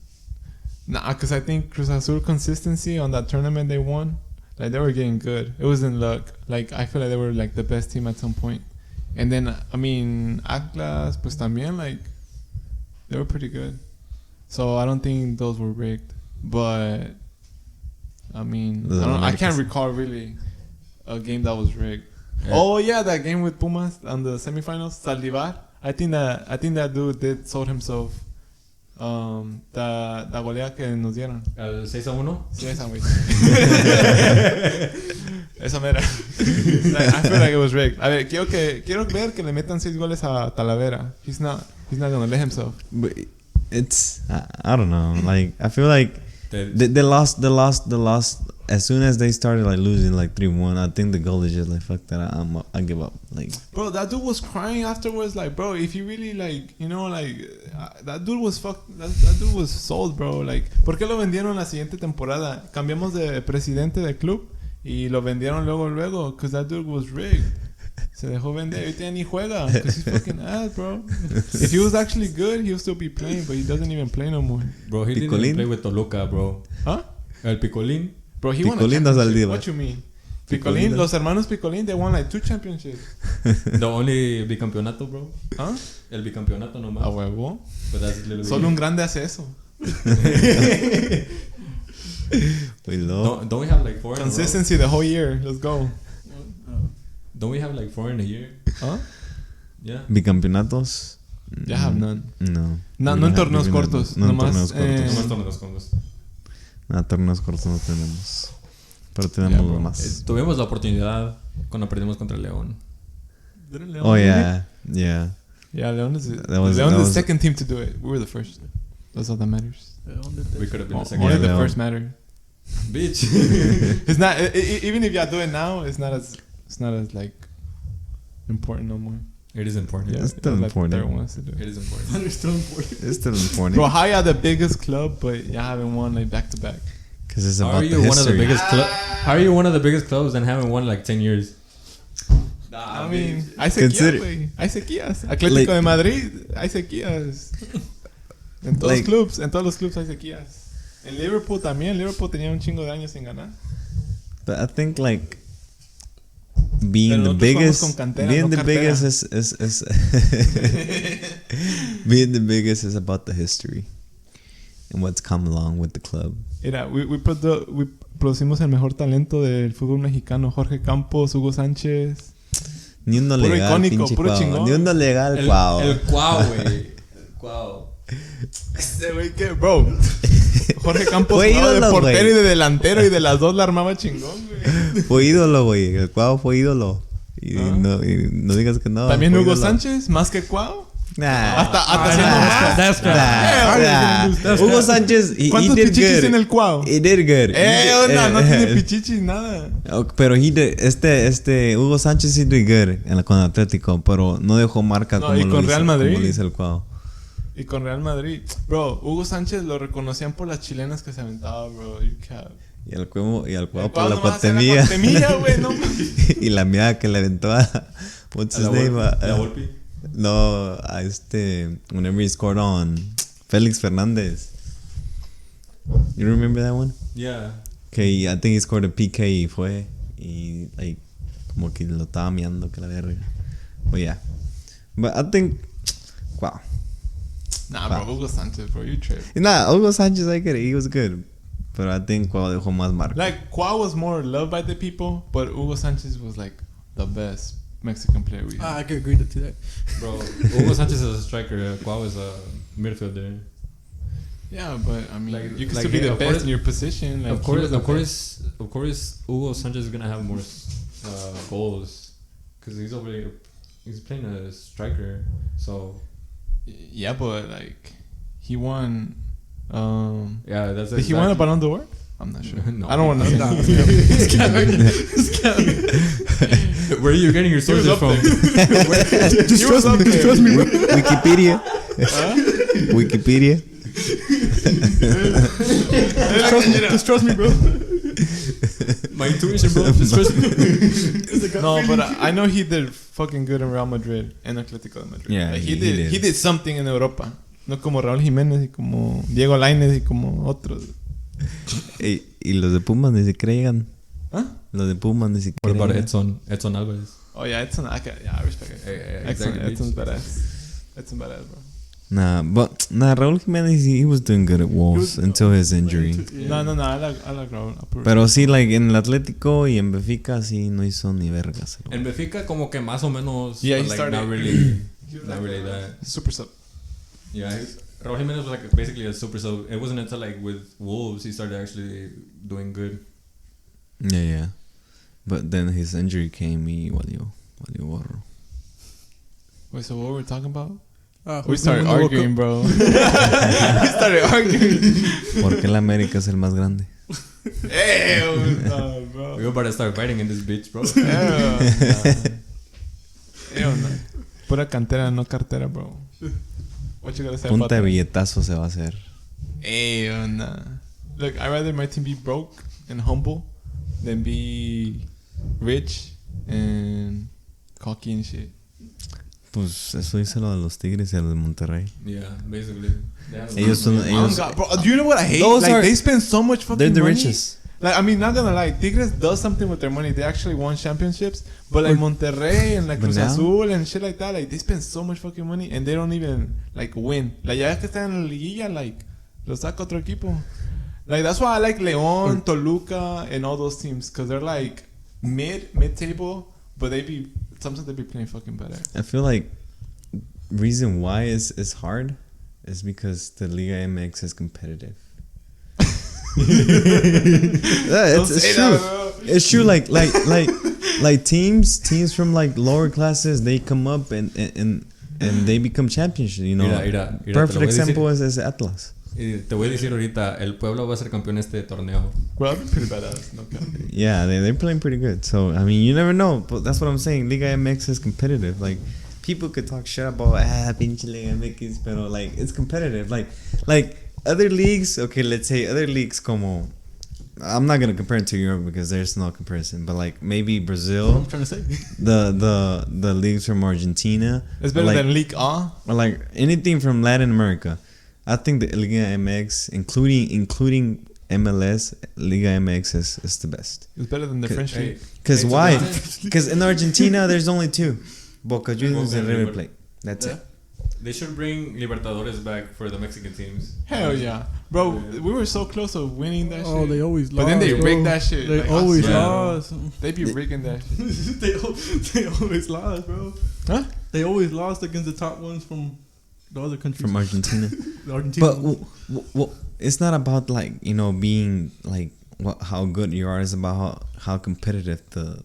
nah, because I think Cruz Azul consistency on that tournament they won, like they were getting good. It was in luck. Like I feel like they were like the best team at some point. And then I mean, Atlas, pues también like they were pretty good. So I don't think those were rigged. But I mean, I can't recall really a game that was rigged. Yeah. Oh yeah, that game with Pumas on the semifinals, Saldivar. I think that dude did sold himself. La goleada que nos dieron. El 6-1. Sí, esa güey. Esa mera. Like, I feel like it was rigged. A ver, quiero ver que le metan 6 goles a Talavera. He's not gonna let himself. But it's I don't know. Like I feel like The- they lost as soon as they started like losing like 3-1. I think the goal is just like fuck that. I give up. Like Bro, that dude was crying afterwards. Like, bro, if you really like, you know, like that dude was fucked. That dude was sold, bro. Like, ¿por qué lo vendieron la siguiente temporada? Cambiamos de presidente del club y lo vendieron luego. Because that dude was rigged. Se dejó vender. Ahorita ni juega. Because he's fucking ass, bro. If he was actually good, he would still be playing, but he doesn't even play no more. Bro, he didn't Picolín? even play with Toluca, bro. Huh? El Picolín. Bro, he won a Picolín no championship. Zaldívar. What you mean? Picolín. Picolín, los hermanos Picolín, they won like 2 championships. The only bicampeonato, bro. Huh? El bicampeonato nomás. A huevo. But that's literally Solo un grande hace eso. we love. Don't we have like 4 in a row? Consistency the whole year. Let's go. Don't we have like 4 in a year? Huh? Yeah. Bicampeonatos. Ya have none. No. No, We no en don't have torneos bicampeonatos. cortos. No en Nomás, torneos cortos. Nomás torneos cortos. No, torneos cortos no tenemos. Pero Yeah, tenemos bro. lo más. Tuvimos la oportunidad cuando perdimos contra León. Didn't Leon Oh do it? yeah, yeah. Yeah, Leon is That was- Leon that the was- second team to do it. We were the first. That's all that matters. We could have been the second. Only Yeah, the Leon. first matter. Bitch. It's not even if y'all do it now. It's not as like important no more. It is important. Yeah, It's still like important. Third wants to do It it. is important. It's still important. It's still important. Bro, how y'all the biggest club, but y'all haven't won like back to back? Because it's How about are the you one of the history. biggest How are you one of the biggest clubs and haven't won like 10 years? I mean, hay Consider- sequías, güey. Hay sequías. Atlético Like- de Madrid, hay sequías. En todos Like- los clubs hay sequías. En Liverpool también. Liverpool tenía un chingo de años sin ganar. But I think like being Pero the nosotros biggest, jugamos con cantera, being no the cartera. biggest is being the biggest is about the history and what's come along with the club. Mira, we producimos el mejor talento del fútbol mexicano. Jorge Campos, Hugo Sánchez. Ni uno Puro legal, icónico, pinche puro Cuau. chingón. Ni uno legal, Cuau. El Cuau, güey. El Cuau. Ese güey que, bro. Jorge Campos Fue jugaba de ídolo, portero güey. y de delantero y de las dos la armaba chingón, güey. Fue ídolo, güey. El Cuau fue ídolo. Y no digas que no. También fue Hugo ídolo. Sánchez, más que Cuau. Nah. Hasta haciendo más. That's Nah. Hugo Sánchez, he ¿Cuántos did pichichis good. tiene el Cuau? He did good. No tiene pichichis, nada. Pero Hugo Sánchez sí did good con Atlético, pero no dejó marca No, como y lo con hizo, Real Madrid. como lo hizo el Cuau. Y con Real Madrid. Bro, Hugo Sánchez lo reconocían por las chilenas que se aventaba, bro. You cap. Y al Cuau por Cuau la nomás hacía la cuatemilla. cuatemilla, güey, no mames. Y la mirada que le aventó a what's his name? La Volpi. No, a whenever he scored on Félix Fernández. You remember that one? Yeah. Que I think he scored a PK y fue y like como que lo estaba meando que la verga. But yeah. But I think wow. Nah, bro, Hugo Sánchez, bro, you trip. Nah, Hugo Sánchez I get it. He was good. But I think Cuau dejó más marca. Like, Cuau was more loved by the people, but Hugo Sánchez was like the best Mexican player we had. I can agree to that. Bro, Hugo Sanchez is a striker. Cuau is a midfielder. Yeah, but I mean, Like- you can like, still be yeah, the of best course- in your position. Like, Of he course, was the of best. course, of course, Hugo Sanchez is gonna have more goals because he's playing a striker. So Yeah, but like, he won. yeah, that's Did he win a Ballon d'Or? I'm not sure. No. I don't want to Nah, say. Where are you getting your He was sources up from? there. Just He was trust up me. Just there. trust me, bro. Wikipedia. Wikipedia. Just trust me, bro. My intuition, bro. Just trust me. No, but I know he did fucking good in Real Madrid and Atlético de Madrid. Yeah, Like, he he did. did something in Europa. No como Raúl Jiménez y como Diego Lainez y como otros. Y los de Pumas ni siquiera llegan. ¿Ah? Los de Pumas ni siquiera What about llegan. Edson Alvarez? Oh yeah, Edson. I respect it. Exactly. Edson's badass. Edson badass, bro. Nah, Raúl Jiménez, he was doing good at Wolves until his injury. No, I like Raúl. Pero sí, like, en el Atlético y en Benfica sí no hizo ni vergas. En Benfica como que más o menos. Yeah, he but, like, started- not really. He was Not like really a that. super sub. Yeah, Raúl Jiménez was like basically a super sub. It wasn't until like with Wolves he started actually doing good. Yeah. But then his injury came y valió gorro. Wait, so what were we talking about? Ah, We who's started gonna win the arguing, bro. We started arguing. Porque el América es el más grande. Hell no, bro. We about to start fighting in this bitch, bro. Hell no. Pura cantera, no cartera, bro. What you gotta say Punta about de that? billetazo se va a hacer. Hell nah. Look, I'd rather my team be broke and humble than be rich and cocky and shit. Pues eso dice lo de los Tigres y lo de Monterrey. Yeah, basically. Ellos son... Oh Ellos, God, bro, do you know what I hate? Those Like, are- they spend so much fucking they're the money. richest. Like, I mean, not gonna lie, Tigres does something with their money. They actually won championships. But like Monterrey and like But Cruz now? Azul and shit like that, like they spend so much fucking money and they don't even like win. Like ya que están en la liguilla, like lo saca otro equipo. Like that's why I like León, Toluca, and all those teams because they're like mid table, but sometimes they be playing fucking better. I feel like reason why is hard is because the Liga MX is competitive. Yeah, Don't it's say true. that, bro. It's true. Like teams from like lower classes, they come up and they become champions. You know, Mira, te lo perfect voy a decir. example is Atlas. Y te voy a decir ahorita, el Pueblo va a ser campeón este torneo. Well, that'd be pretty badass. No cap. Yeah, they're playing pretty good. So I mean, you never know. But that's what I'm saying. Liga MX is competitive. Like people could talk shit about pinche Liga MX, pero like it's competitive. Like other leagues. Okay, let's say other leagues como. I'm not gonna compare it to Europe because there's no comparison. But like maybe Brazil, I'm trying to say. the leagues from Argentina, It's better like, than League A. or like anything from Latin America. I think the Liga MX, including MLS, Liga MX is the best. It's better than the Okay. French Hey, league. Because Hey, to why? be honest- Because in Argentina there's only two, Boca Juniors Boca and and River River. Plate. That's Yeah. it. They should bring Libertadores back for the Mexican teams. Hell yeah, bro. We were so close to winning that shit. Oh, they always lost. But then they bro. rigged that shit. They like, always I swear, lost. They be rigging that shit. they always lost, bro. Huh? They always lost against the top ones from the other countries. From Argentina. The Argentina. But it's not about like, you know, being like how good you are. It's about how competitive the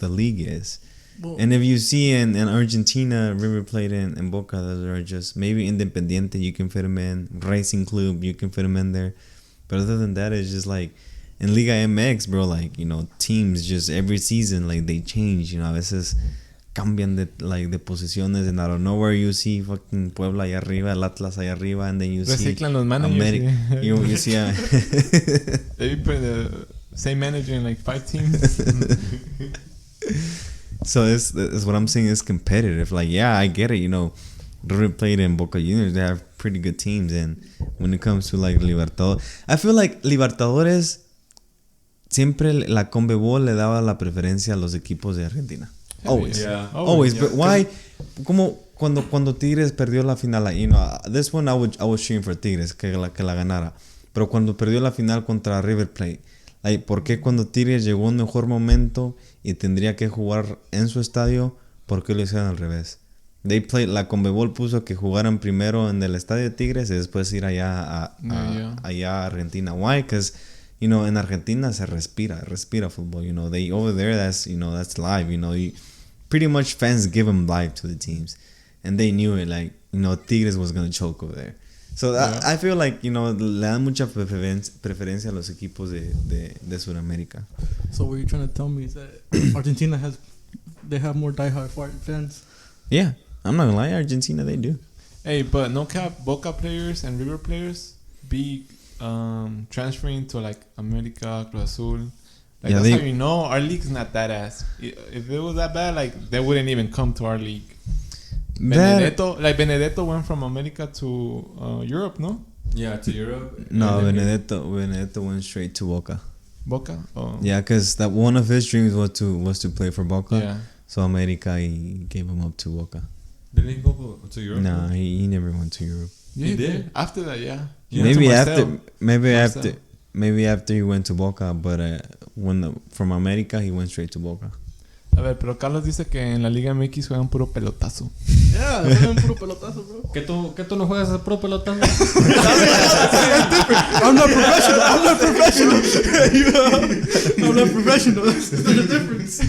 league is. Well, And if you see in Argentina, River Plate and Boca, those are just maybe Independiente, you can fit them in. Racing Club, you can fit them in there. But other than that, it's just like in Liga MX, bro, like, you know, teams just every season, like they change, you know, a veces cambian de posiciones, and out of nowhere you see fucking Puebla allá arriba, el Atlas allá arriba, and then you see Reciclan los managers. América. You see They be putting the same manager in like 5 teams. So it's what I'm saying is competitive. Like, yeah, I get it. You know, River Plate and Boca Juniors, they have pretty good teams. And when it comes to like Libertadores, I feel like Libertadores siempre la Conmebol le daba la preferencia a los equipos de Argentina. Always. Yeah. Always. Yeah. But why? Como cuando Tigres perdió la final, you know, this one I was cheering for Tigres que la ganara. Pero cuando perdió la final contra River Plate, like, ¿por qué cuando Tigres llegó a un mejor momento y tendría que jugar en su estadio, por qué lo hicieron al revés? La Conmebol puso que jugaran primero en el estadio de Tigres y después ir allá a Argentina. Why? Because, you know, en Argentina se respira fútbol. You know, over there, that's live. You know, pretty much fans give them life to the teams, and they knew it. Like, you know, Tigres was gonna choke over there. So I feel like, you know, le dan mucha preferencia a los equipos de Sudamérica. So what you're trying to tell me is that Argentina they have more diehard fans. Yeah, I'm not gonna lie, Argentina, they do. Hey, but no cap, Boca players and River players be transferring to like America, Cruz Azul. Like, that's how you know our league's not that ass. If it was that bad, like, they wouldn't even come to our league. Benedetto went from America to Europe, no? Yeah, to Europe. No, Benedetto went straight to Boca. Boca? Oh. Yeah, because that one of his dreams was to play for Boca. Yeah. So America, he gave him up to Boca. Didn't he go to Europe? No, he never went to Europe. Yeah, he did. After that, yeah. Maybe after he went to Boca, but from America he went straight to Boca. A ver, pero Carlos dice que en la Liga MX juegan puro pelotazo. Yeah, juegan puro pelotazo, bro. ¿Que tú no juegas a puro pelotazo? I'm not professional. I'm not professional. There's a difference.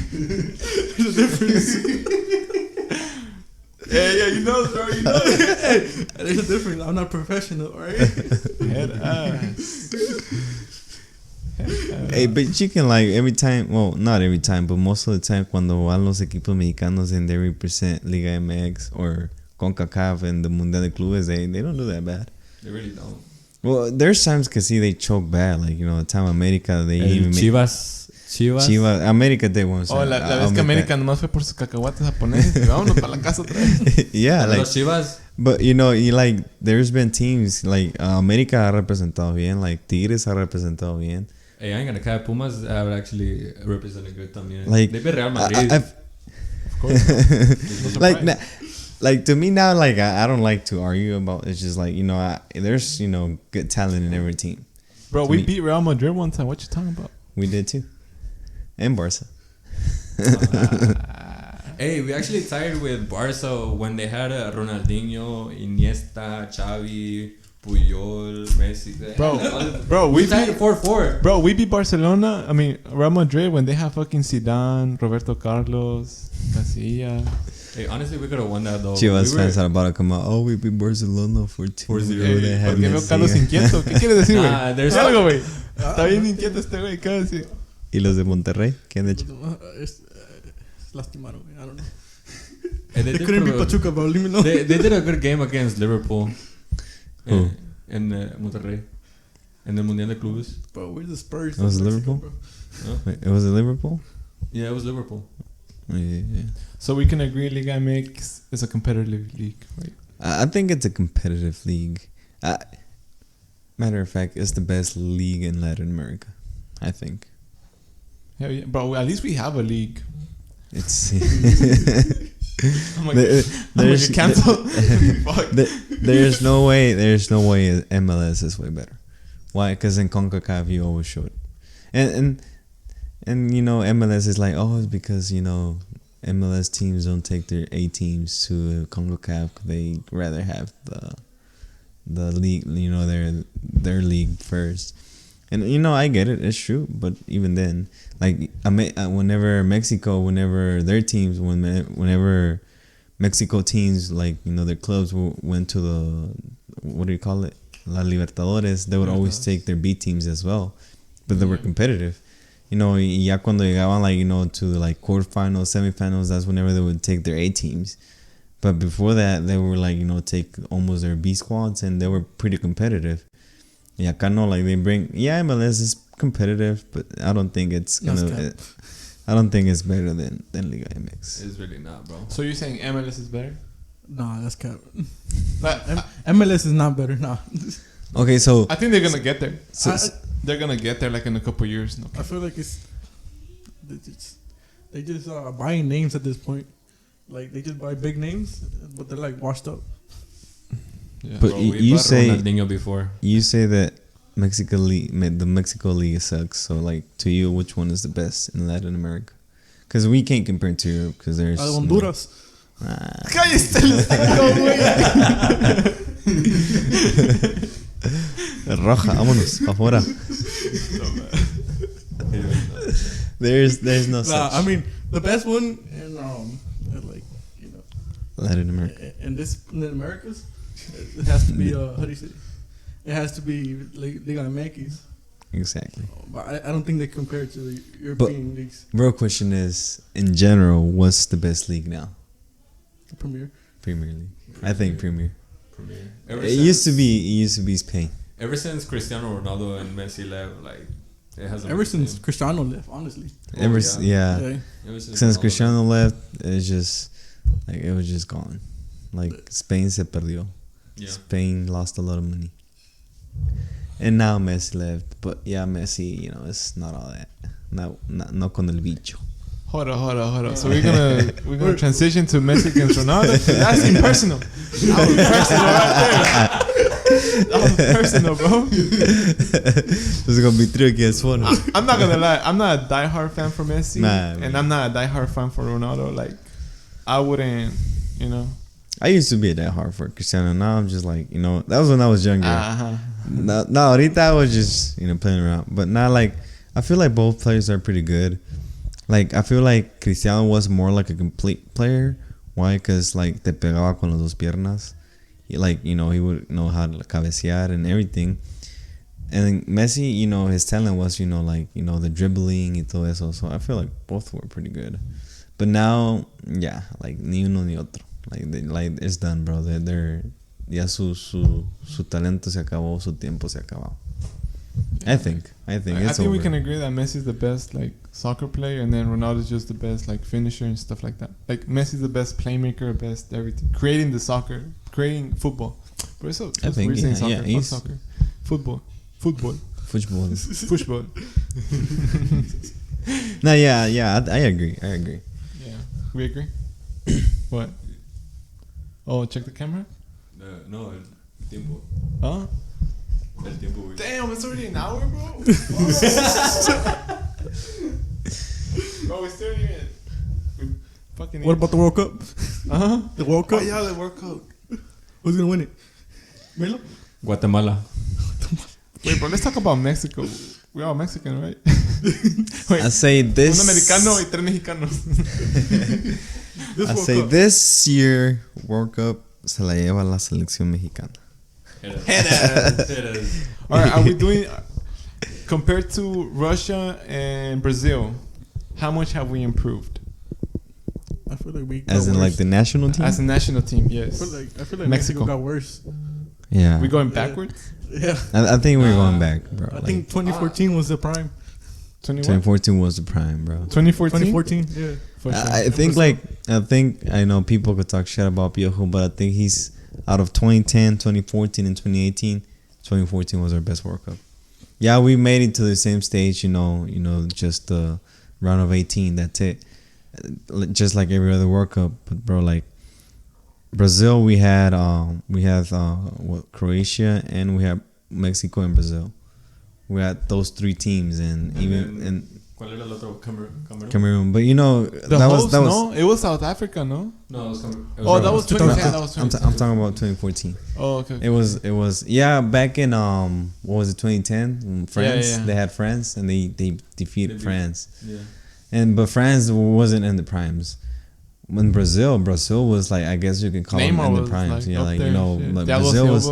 Yeah, you know, bro, you know. Hey, there's a difference. I'm not professional, alright? Head ass. Hey, but you can, like, every time, well, not every time, but most of the time cuando van los equipos mexicanos and they represent Liga MX or CONCACAF and the Mundial de Clubes, they don't do that bad. They really don't. Well, there's times que sí, they choke bad. Like, you know, the time America, they even Chivas. America, they won't say. Oh, la vez que América nomás fue por sus cacahuates japoneses y vámonos para la casa otra vez. Yeah, like, Los Chivas. but, you know, there's been teams, like, América ha representado bien, like, Tigres ha representado bien. Hey, I ain't gonna cap. Pumas have actually represented good también. Like, They beat Real Madrid. Of course. Like, to me now, like, I don't like to argue about. It's just like, you know, there's, you know, good talent in every team. Bro, we beat Real Madrid one time. What you talking about? We did too, and Barca. Hey, we actually tied with Barca when they had Ronaldinho, Iniesta, Xavi, Puyol, Messi. Bro, we tied 4-4. Bro, we beat Barcelona. I mean, Real Madrid when they have fucking Zidane, Roberto Carlos, Casillas. Hey, honestly, we could have won that though. Chivas fans are about to come out. Oh, we beat Barcelona 4-0. ¿Por qué veo Carlos inquieto? ¿Qué quieres decir, güey? Nah, there's algo, güey. Está bien inquieto este güey. ¿Qué va a decir? ¿Y los de Monterrey? ¿Qué han hecho? Lastimaron, güey. I don't know. Hey, They couldn't beat Pachuca, bro. Leave me alone. They did a good game against Liverpool. Who? In Monterrey. In the Mundial de Clubes. Bro, we're the Spurs. It was of Liverpool? bro. Huh? Wait, it was Liverpool? Yeah, it was Liverpool. Oh, yeah. So we can agree Liga MX is a competitive league, right? I think it's a competitive league. Matter of fact, it's the best league in Latin America, I think. Hell yeah. Bro, at least we have a league. It's I'm like, get canceled. Fuck. there's no way MLS is way better. Why? Because in CONCACAF you always show it, and MLS is like, oh, it's because MLS teams don't take their A teams to CONCACAF. They rather have the league, their league first. And I get it, it's true. But even then, like whenever Mexico teams, like their clubs went to the, what do you call it, La Libertadores, they would always take their B teams as well, but they were competitive. Y ya cuando llegaban to quarterfinals, semifinals, that's whenever they would take their A teams. But before that, they were take almost their B squads, and they were pretty competitive. Y acá no, they bring, MLS is competitive, but I don't think it's better than Liga MX. It's really not, bro. So you're saying MLS is better? Nah, that's cap. But MLS is not better. Nah. Okay, so I think they're gonna get there. They're gonna get there in a couple years. No? I feel like they just buying names at this point. Like they just buy big names, but they're washed up. Yeah. But Bro, you say Ronaldinho before. You say that the Mexico League sucks. So to you, which one is the best in Latin America? Because we can't compare it to Europe because there's Honduras. Roja, vámonos afuera. There's no such. I mean, the best one in Latin America. In the Americas, it has to be how do you say? It has to be Liga MX. Exactly. But I don't think they compare it to the European leagues. Real question is, in general, what's the best league now? The Premier League. I think Premier. It used to be Spain. Ever since Cristiano Ronaldo and Messi left, it hasn't. Ever since Cristiano left, honestly. Since Cristiano left, it's just it was just gone. Spain se perdió. Yeah. Spain lost a lot of money. And now Messi left, but Messi, it's not all that. No con el bicho. Hold on. So we're gonna transition to Messi against Ronaldo. That's impersonal. That was personal, bro. This is gonna be 3 against 1. I'm not gonna lie. I'm not a diehard fan for Messi, and I'm not a diehard fan for Ronaldo. I wouldn't, I used to be a diehard for Cristiano. Now I'm just that was when I was younger. No, ahorita I was just playing around. But now I feel like both players are pretty good. I feel like Cristiano was more like a complete player. Why? Because te pegaba con las dos piernas. He he would know how to cabecear and everything. And then Messi, his talent was the dribbling y todo eso. So I feel like both were pretty good. But now, ni uno ni otro. It's done, bro. They're ya su talento se acabó, su tiempo se acabó. I think it's I think over. we can agree that Messi's the best soccer player, and then Ronaldo's just the best finisher and stuff like that. Messi's the best playmaker, best everything, creating the soccer, creating football. But it's so, I think we're saying soccer, he's soccer, football. Football. No, I agree. Yeah, we agree. What? Oh, check the camera. No, el tiempo. Huh? El tiempo. Damn, it's already an hour, bro. Bro, we still even. What about the World Cup? The World Cup. Oh yeah, the World Cup. Who's gonna win it? Milo? Guatemala. Wait, bro, let's talk about Mexico. We're all Mexican, right? Wait, I say this. Un americano y 3 mexicanos. This year World Cup se la lleva la selección mexicana. It is. Alright, are we doing compared to Russia and Brazil? How much have we improved? I feel like we got as in worse. the national team. As a national team, yes. I feel like Mexico got worse. Yeah. We going backwards? Yeah. I think we're going back, bro. I think 2014 was the prime. 2014 was the prime, bro. 2014, yeah. For sure. I think I know people could talk shit about Piojo, but I think he's out of 2010, 2014, and 2018. 2014 was our best World Cup. Yeah, we made it to the same stage, just the round of 18. That's it. just like every other World Cup. But bro, like Brazil, we had Croatia, and we had Mexico and Brazil. We had those three teams, and even ¿Cuál era el otro? Cameroon. Cameroon. But you know, The host, no? It was South Africa, no? No, it was Cameroon. Oh, that was 2010. That was 2010. I'm talking about 2014. Oh, okay. It was back in what was it, 2010? France, they had France, and they defeated France. Yeah. But France wasn't in the primes. When Brazil was like, I guess you could call them in the primes. Like Brazil was.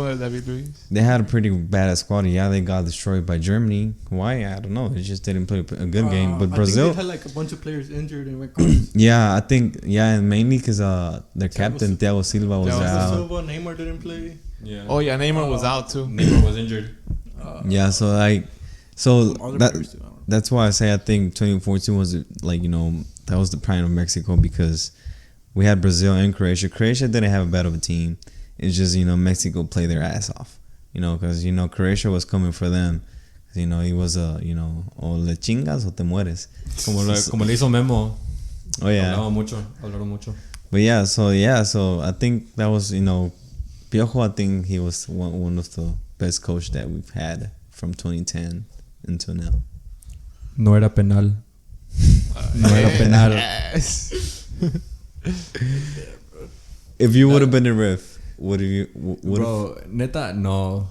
They had a pretty bad squad. Yeah, they got destroyed by Germany. Why? I don't know. They just didn't play a good game. But Brazil, I think they had like a bunch of players injured and went cards. yeah, I think and mainly because their captain Thiago Silva was out. Neymar didn't play. Yeah. Oh yeah, Neymar was out too. Neymar was injured. That's why I say I think 2014 was like, that was the prime of Mexico, because we had Brazil and Croatia. Croatia didn't have a bad of a team. It's just, Mexico played their ass off. Because, Croatia was coming for them. He was o le chingas o te mueres. Como le hizo Memo. Oh, yeah. Hablaron mucho. But so I think that was, Piojo, I think he was one of the best coach that we've had from 2010 until now. No era penal. No era penal. If you would have been a ref, would you? Bro, neta, no.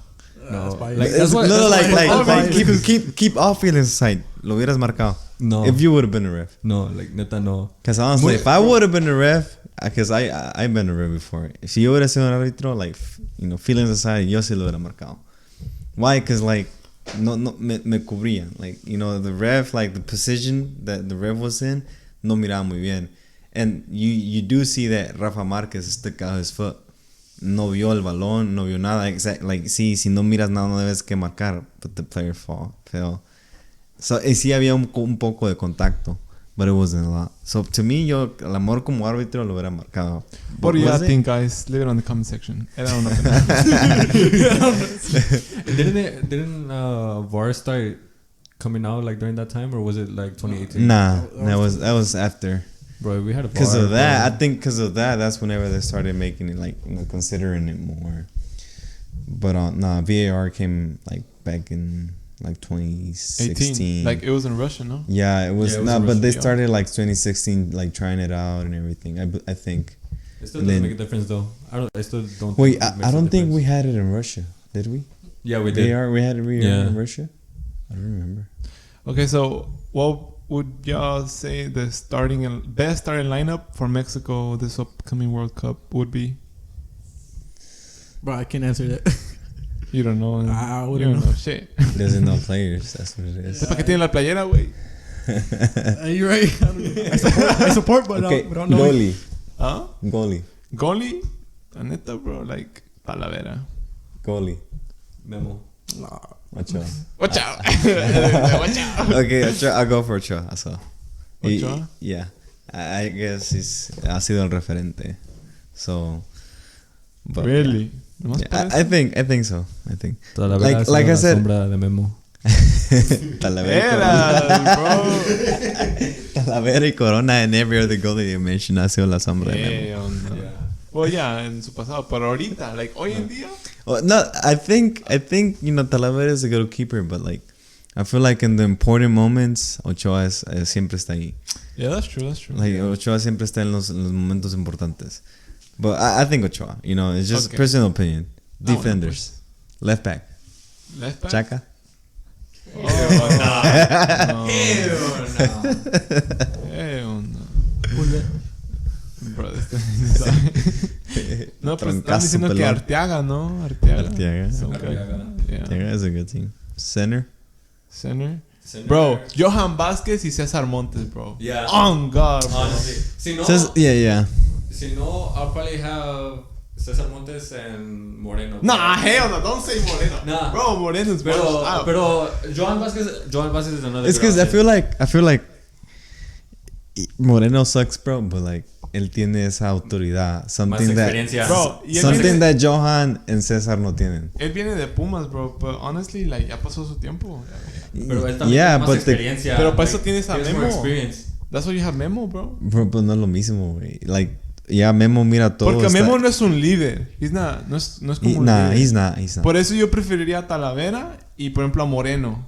Keep all feelings aside. Lo hubieras marcado. No. If you would have been a ref. No, like neta, no. Because honestly, if I would have been a ref, because I've been a ref before. If yo hubiera sido un árbitro, like, feelings aside, yo sí lo hubiera marcado. Why? Because like, no, me cubría. Like, the ref, like the position that the ref was in, no miraba muy bien. And you do see that Rafa Márquez stuck out his foot. No vio el balón, no vio nada. Like, sí, si no miras nada, no debes que marcar. But the player fell. So, sí había un poco de contacto. But it wasn't a lot. So, to me, yo, el amor como árbitro lo hubiera marcado. What do you think, guys? Leave it on the comment section. I don't know. Didn't VAR start coming out like during that time, or was it like 2018? Nah, that was after. Bro, we had a VAR. Because of that, I think that's whenever they started making it, like, considering it more. But VAR came like back in like 2016. 18. Like, it was in Russia, no? Yeah, it was. Russia, but they started like 2016, like trying it out and everything. I think. It still doesn't make a difference though. I still don't. Wait, I don't think we had it in Russia, did we? Yeah, we did. We had it in Russia. I don't remember. Okay, so what would y'all say the best starting lineup for Mexico this upcoming World Cup would be? Bro, I can't answer that. You don't know. I You wouldn't don't know shit. Doesn't know players. That's what it is. ¿Para qué tiene la playera, güey? You're right. I don't know. I support, but Okay, I don't know. goalie. Huh? Goalie. La neta, bro, like Talavera. Goalie. Memo. Nah. Ochoa. Watch out. Watch out. Okay, I'll go for Ochoa. Ochoa? Yeah. I guess ha sido el referente. So. But, Really? yeah, I think so. I think. Like I said. Sombra de Memo. Talavera y Corona, and every other goalie you mentioned ha sido la sombra de Memo. Yeah. Well, yeah, en su pasado, pero ahorita, like hoy en día. Well, no, I think Talavera is a good keeper, but like I feel like in the important moments Ochoa siempre está ahí. Yeah, that's true. Like Ochoa siempre está en los momentos importantes. But I think Ochoa, it's just personal opinion. Defenders. Left back. Chaka. Oh, no. Hell no. Who's that? Bro, no, pero están diciendo que Arteaga, ¿no? Arteaga. Yeah. Arteaga is a good team. Center. Bro, Johan Vázquez y César Montes, bro. Yeah. On God, bro. Honestly. Si no, I'll probably have César Montes and Moreno. Nah, hell no, don't say Moreno. Nah. Bro, Moreno's better. Pero Johan Vázquez is another. It's because I feel like Moreno sucks, bro, but like él tiene esa autoridad, something that Johan and César no tienen. Él viene de Pumas, bro, but honestly, like ya pasó su tiempo. Pero él también tiene más experiencia. Pero para eso tienes a Memo. That's why you have Memo, bro. Bro, pues no es lo mismo, güey. Like, ya Memo mira todo. Porque Memo no es un líder. No es como un líder. He's not. Por eso yo preferiría a Talavera y, por ejemplo, a Moreno.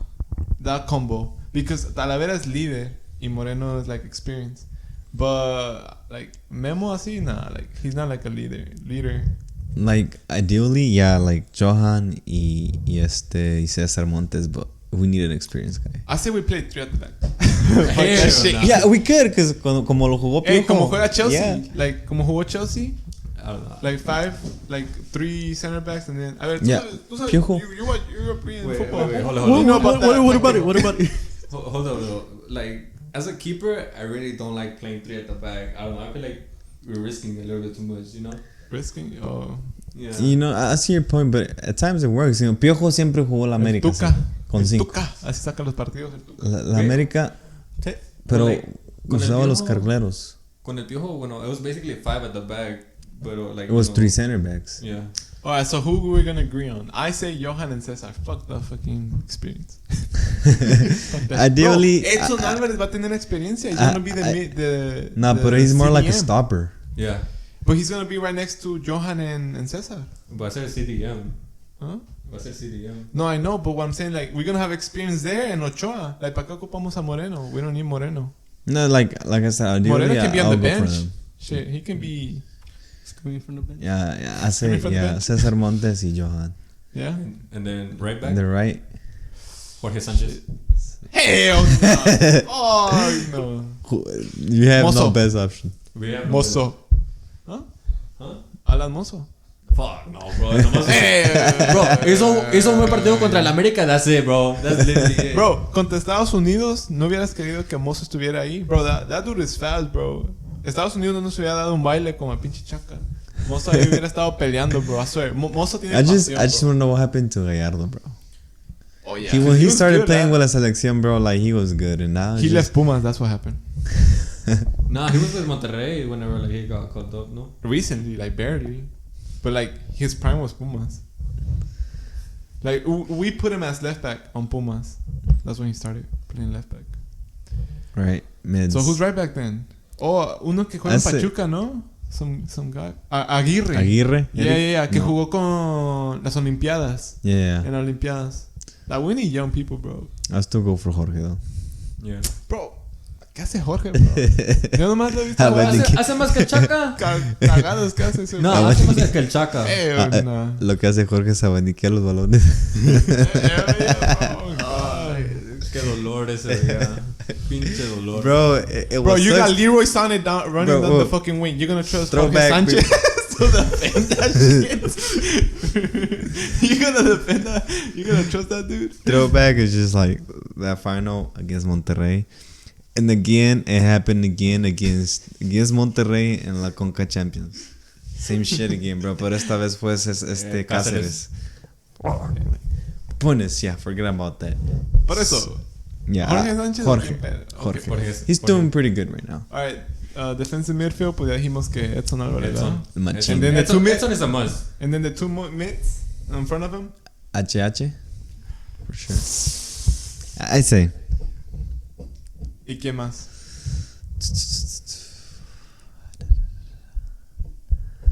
That combo. Because Talavera es líder y Moreno is like experience. But, like, Memo así, nah. Like, he's not like a leader. Like, ideally, yeah, like, Johan y Cesar Montes, but we need an experienced guy. I say we play 3 at the back. Hell no. Yeah, we could, because como lo jugó Piojo. Como juega Chelsea. Yeah. Like, como jugó Chelsea. I don't know. Like 3 center backs and then... A ver, Yeah. tú sabes, Piojo. you watch European Wait, football. hold on. What about it? What about it? Hold on, though. Like, as a keeper, I really don't like playing 3 at the back. I don't know. I feel like we're risking a little bit too much, you know? Risking? Oh. Yeah. You know, I see your point, but at times it works. You know, Piojo siempre jugó la América. Tuca. ¿sí? Con El 5. Tuca. Así saca los partidos. El Tuca. La América, pero Con el usaba los Piojo- carrileros. Con el Piojo, bueno, it was basically 5 at the back, but like... It was you know, 3 center backs. Yeah. Alright, so who we're gonna agree on? I say Johan and Cesar. Fuck the fucking experience. Fuck that. Ideally, Bro, Edson Álvarez va a tener experiencia. He's gonna be the Nah, the but he's more like a CDM. stopper. Yeah. But he's gonna be right next to Johan and Cesar. Va a ser CDM. Huh? Va a ser CDM. No, I know, but what I'm saying, like, we're gonna have experience there in Ochoa. Like, ¿para qué ocupamos a Moreno? We don't need Moreno. No, like I said, ideally, Moreno can be on I'll the go for bench. them. Shit, he can be. Coming from the bench. Yeah, I say, Coming from the yeah, bench. Cesar Montes y Johan. Yeah. And then right back, They're right. Jorge Sanchez. Hell no. Oh, no. You have Mozo. no best option. We have Mozo. Huh? Huh? Alan Mozo. Fuck, no, bro. Nomás Hey, bro, hizo un buen partido contra el América, that's it, bro. That's literally it. Bro, contra Estados Unidos, ¿no hubieras querido que Mozo estuviera ahí? Bro, that dude is fast, bro. Estados Unidos no nos hubiera dado un baile como a pinche Chaca. Mozo ahí hubiera estado peleando, bro. I swear. Mozo tiene I just pasión, want to bro. know what happened to Gallardo, bro. Oh, yeah. When he was started good, playing huh? with la selección, bro, like he was good, and now He just, left Pumas, that's what happened. Nah, he was with Monterrey whenever like he got called up, no? Recently, like barely. But like his prime was Pumas. Like we put him as left back on Pumas. That's when he started playing left back. right mids. So who's right back then? Oh, uno que juega en Ese- Pachuca, ¿no? Some guy. Aguirre. Aguirre? Yeah, que No. jugó con las Olimpiadas. Yeah, En las Olimpiadas. Like we need young people, bro. I still go for Jorge though. Yeah. Bro, ¿qué hace Jorge, bro? Yo nomás lo he visto Ah, jugar. bueno. ¿Hace más que el Chaca? Cagados que hace ese. No, bro. hace más que el Chaca. No. Lo que hace Jorge es abaniquear los balones. Ay, qué dolor ese día. Pinche dolor. Bro, it Bro, was you such- got Leroy Sané down, running Bro, down bro. the fucking wing. You're gonna trust Throwback, Jorge Sanchez to defend that shit. You're gonna trust that dude? throwback is just like that final against Monterrey. And again, it happened again against Monterrey in la Conca Champions. Same shit again, bro. Pero esta vez fue Cáceres. Punes, yeah, forget about that. Por eso. Yeah, Jorge Sánchez. Jorge. Okay. Jorge. He's doing pretty good right now. All right. Defensive midfield, pues ya dijimos que Edson Álvarez. Edson. ¿verdad? Machín. And then the two Edson, mid- Edson is a must. And then the two mids in front of him. HH, for sure. I say. ¿Y quién más?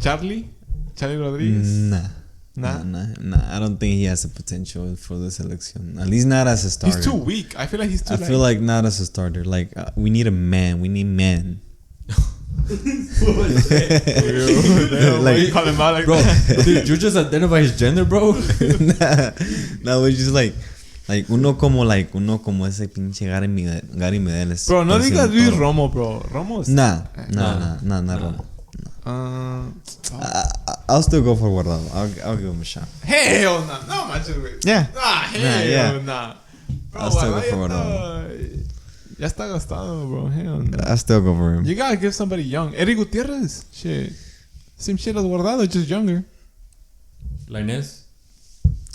Charlie Rodríguez. Nah. I don't think he has the potential for the selection. At least not as a starter. He's too weak. I feel like he's too. I feel like not as a starter. Like we need a man. We need men. Like you call him out like Bro, that? did you just identify his gender, bro? No, it's just like uno como ese pinche Gary Medeles. Bro, no Pero digas sin Luis todo. Romo, bro. Romo. Nah, Nah. Romo. Uh, I'll still go for Guardado. I'll give him a shot. hell no. No manches, güey. Yeah. Hell yeah. no. Bro, I'll still go Guardado for ya está gastado, bro. Hell no. I'll still go for him. You gotta give somebody young. Eric Gutierrez. Shit. Same shit as Guardado, just younger. Linus.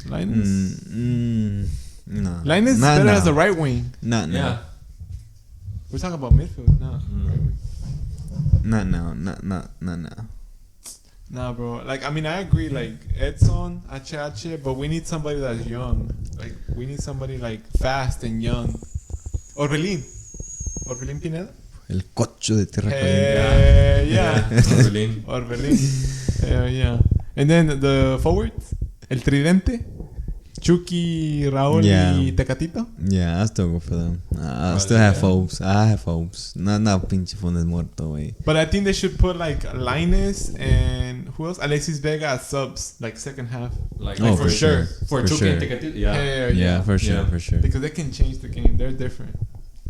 Linus. No. Linus is Not better now. as a right wing. Not now. Yeah. We're talking about midfield. No. Not now. Not now. Nah, bro. Like, I mean, I agree. Like, Edson, HH, but we need somebody that's young. Like, we need somebody, like, fast and young. Orbelín Pineda? El cocho de tierra Hey, yeah. Orbelín. Orbelín. Yeah. And then the forwards. El tridente. Chucky, Raúl Yeah. y Tecatito. Yeah, I still go for them. I Oh, still have yeah. hopes. I have hopes. No, pinche Funes muerto, güey. But I think they should put like Linus and who else? Alexis Vega as subs, like second half. Like, Oh, for sure. For For Chucky sure. and Tecatito. Yeah. Hell Yeah, for sure, Yeah. for sure. Because they can change the game. They're different.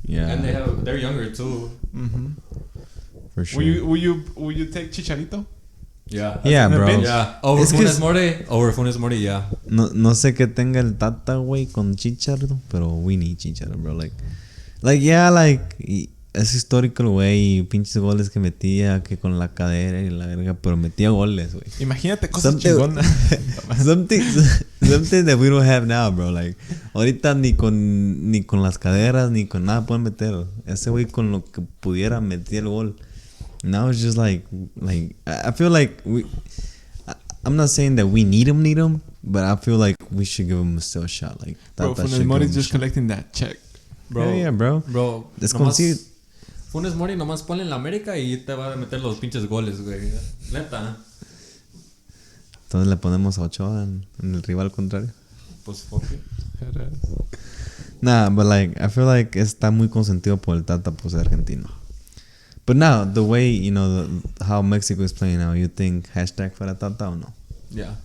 Yeah, And they're younger too. Mm-hmm. for sure. Will you take Chicharito? Yeah. Yeah, in the bro. bench? Yeah. Over Es que Funes es- Mori. Over Funes Mori, yeah. No sé qué tenga el Tata, güey, con Chicharito, pero we need Chicharito, bro. Like yeah, like es histórico el güey y pinches goles que metía, que con la cadera y la verga, pero metía goles, güey. Imagínate cosas Something- chingonas. something that we don't have now, bro. Like ahorita ni con las caderas ni con nada pueden meter. Ese güey con lo que pudiera metía el gol. Now it's just like I feel like I'm not saying that we need him, but I feel like we should give him still a shot. Like Bro, that Funes should Mori give him a just shot. collecting that check. Bro. Yeah, bro. Bro. Es nomás- como si- Funes Mori nomás ponle en la América y te va a meter los pinches goles, güey. Neta. Entonces le ponemos a Ochoa en el rival contrario. Pues fuck it. Nah, but like I feel like está muy consentido por el Tata por ser argentino. But now the way how Mexico is playing now, you think hashtag para Tata or no? Yeah.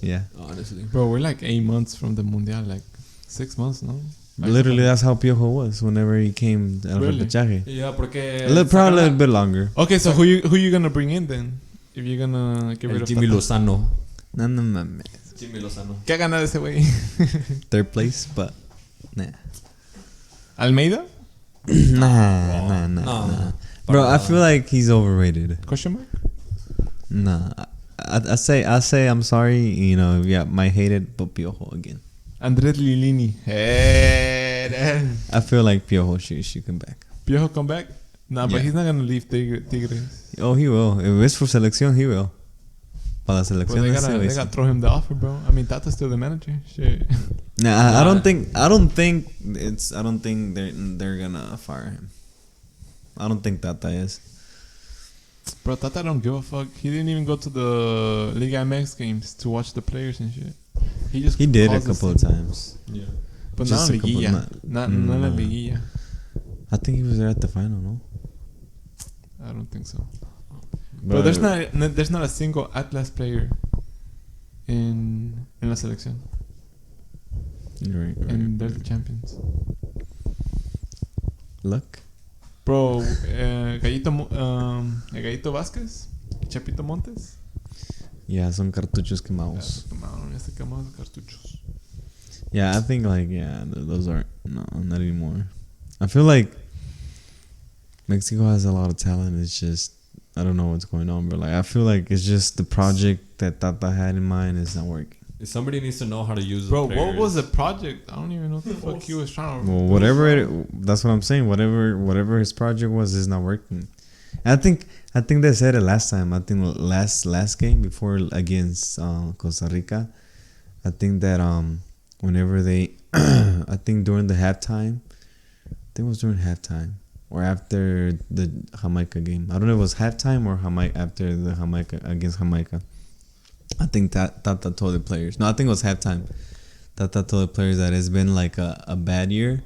Yeah. Honestly. Bro, we're like 8 months from the Mundial, like 6 months, no? Literally, that's how Piojo was whenever he came al Really? repechaje. Yeah, porque... Probably a little bit longer. Okay, so who you gonna bring in then? If you're gonna get rid El of Jimmy Tata? Lozano. No mames. Jimmy Lozano. ¿Qué ha ganado ese güey? Third place, but nah. ¿Almeida? Nah. Bro, I feel like he's overrated. Question mark? Nah. I say I'm sorry, yeah, might hate it, but Piojo again. Andrés Lilini. Hey, I feel like Piojo should come back. Piojo come back? Nah, but Yeah. he's not gonna leave Tigres. Oh, he will. If it's for selección, he will. Para la Bro, selección, they ese gotta güey. throw him the offer, bro. I mean, Tata's still the manager. Shit. Nah, I don't think they're gonna fire him. I don't think Tata is. Bro, Tata don't give a fuck. He didn't even go to the Liga MX games to watch the players and shit. He did a calls the couple of team. times. Yeah. But Just not a couple, Liguilla. not- Not la no. Liguilla. I think he was there at the final, no? I don't think so. Bro, there's not a single Atlas player in la selección. Right. And they're the champions. Luck. Bro, Gallito Vázquez, Chapito Montes. Yeah, son cartuchos quemados. Se quemaron los cartuchos. Yeah, I think those aren't not anymore. I feel like Mexico has a lot of talent. It's just I don't know what's going on, but like I feel like it's just the project that Tata had in mind is not working. Somebody needs to know how to use Bro, the what was the project? I don't even know what the fuck he was trying to. Well, that's what I'm saying. Whatever his project was is not working. I think they said it last time. I think last game before against Costa Rica. I think that whenever they, I think during the halftime, I think it was during halftime or after the Jamaica game. I don't know if it was halftime or after the Jamaica against Jamaica. I think Tata told the players. No, I think it was halftime. Tata told the players that it's been like a bad year,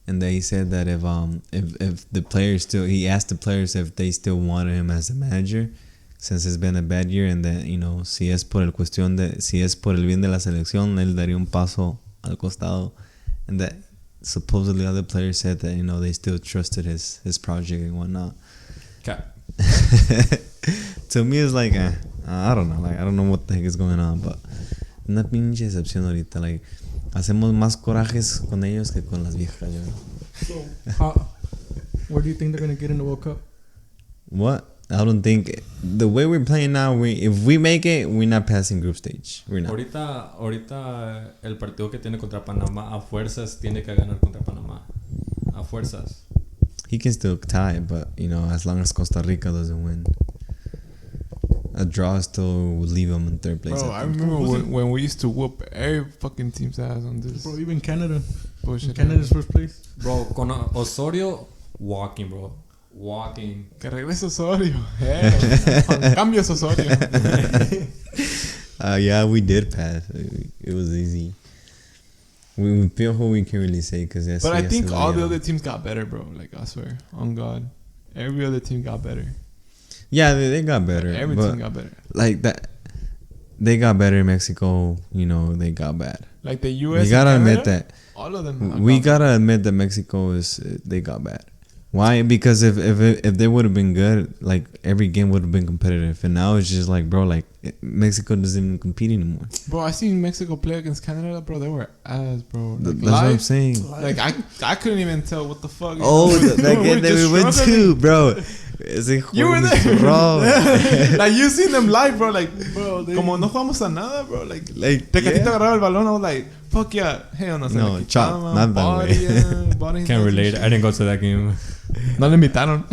and that he said that if the players still, he asked the players if they still wanted him as a manager, since it's been a bad year, and that si es por el bien de la selección, él daría un paso al costado, and that supposedly other players said that they still trusted his project and whatnot. Okay. To me, it's like I don't know, like I don't know what the heck is going on, but una pinche decepción ahorita, like hacemos más corajes con ellos que con las viejas. So, where do you think they're gonna get in the World Cup? What? I don't think the way we're playing now. If we make it, we're not passing group stage. We're not. Ahorita el partido que tiene contra Panamá a fuerzas tiene que ganar contra Panamá. A fuerzas. He can still tie, but as long as Costa Rica doesn't win, a draw still would leave them in third place. Bro, I remember when we used to whoop every fucking team's ass on this. Bro, even Canada. Bullshit. Canada's first place. Bro, con Osorio walking, bro. Walking. Que regrese Osorio. Cambio Osorio. Yeah, we did pass. It was easy. We feel who we can really say because But I think all the other teams got better, bro. Like, I swear. On God. Every other team got better. Yeah, they got better. Every team got better. Like that, they got better in Mexico. You know, they got bad. Like the U.S. You gotta and Canada, admit that. all of them. We gotta admit that Mexico they got bad. Why? Because if they would have been good, like every game would have been competitive, and now it's just like, bro, like Mexico doesn't even compete anymore. Bro, I seen Mexico play against Canada, bro. They were ass, bro. Like, That's what I'm saying. Like I couldn't even tell what the fuck. Oh, that game that we went to, bro. You were there, bro. Like you seen them live, bro. Like, Bro, como no jugamos a nada, bro. Like yeah. Tecatito agarraba el balón. I was like, fuck yeah, hell no. No, chop, not that way. Can't relate. I didn't go to that game. No le invitaron.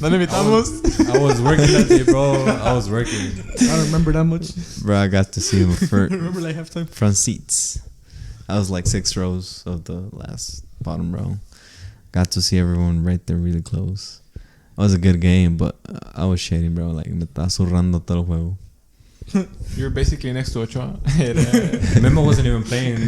No le invitamos. I was working that day, bro. I was working. I don't remember that much. Bro, I got to see him Remember like halftime? front seats. I was like 6 rows of the last bottom row. Got to see everyone right there really close. It was a good game, but I was shading, bro. Like, me estaba zurrando todo el juego. You're basically next to Ochoa. Memo wasn't even playing.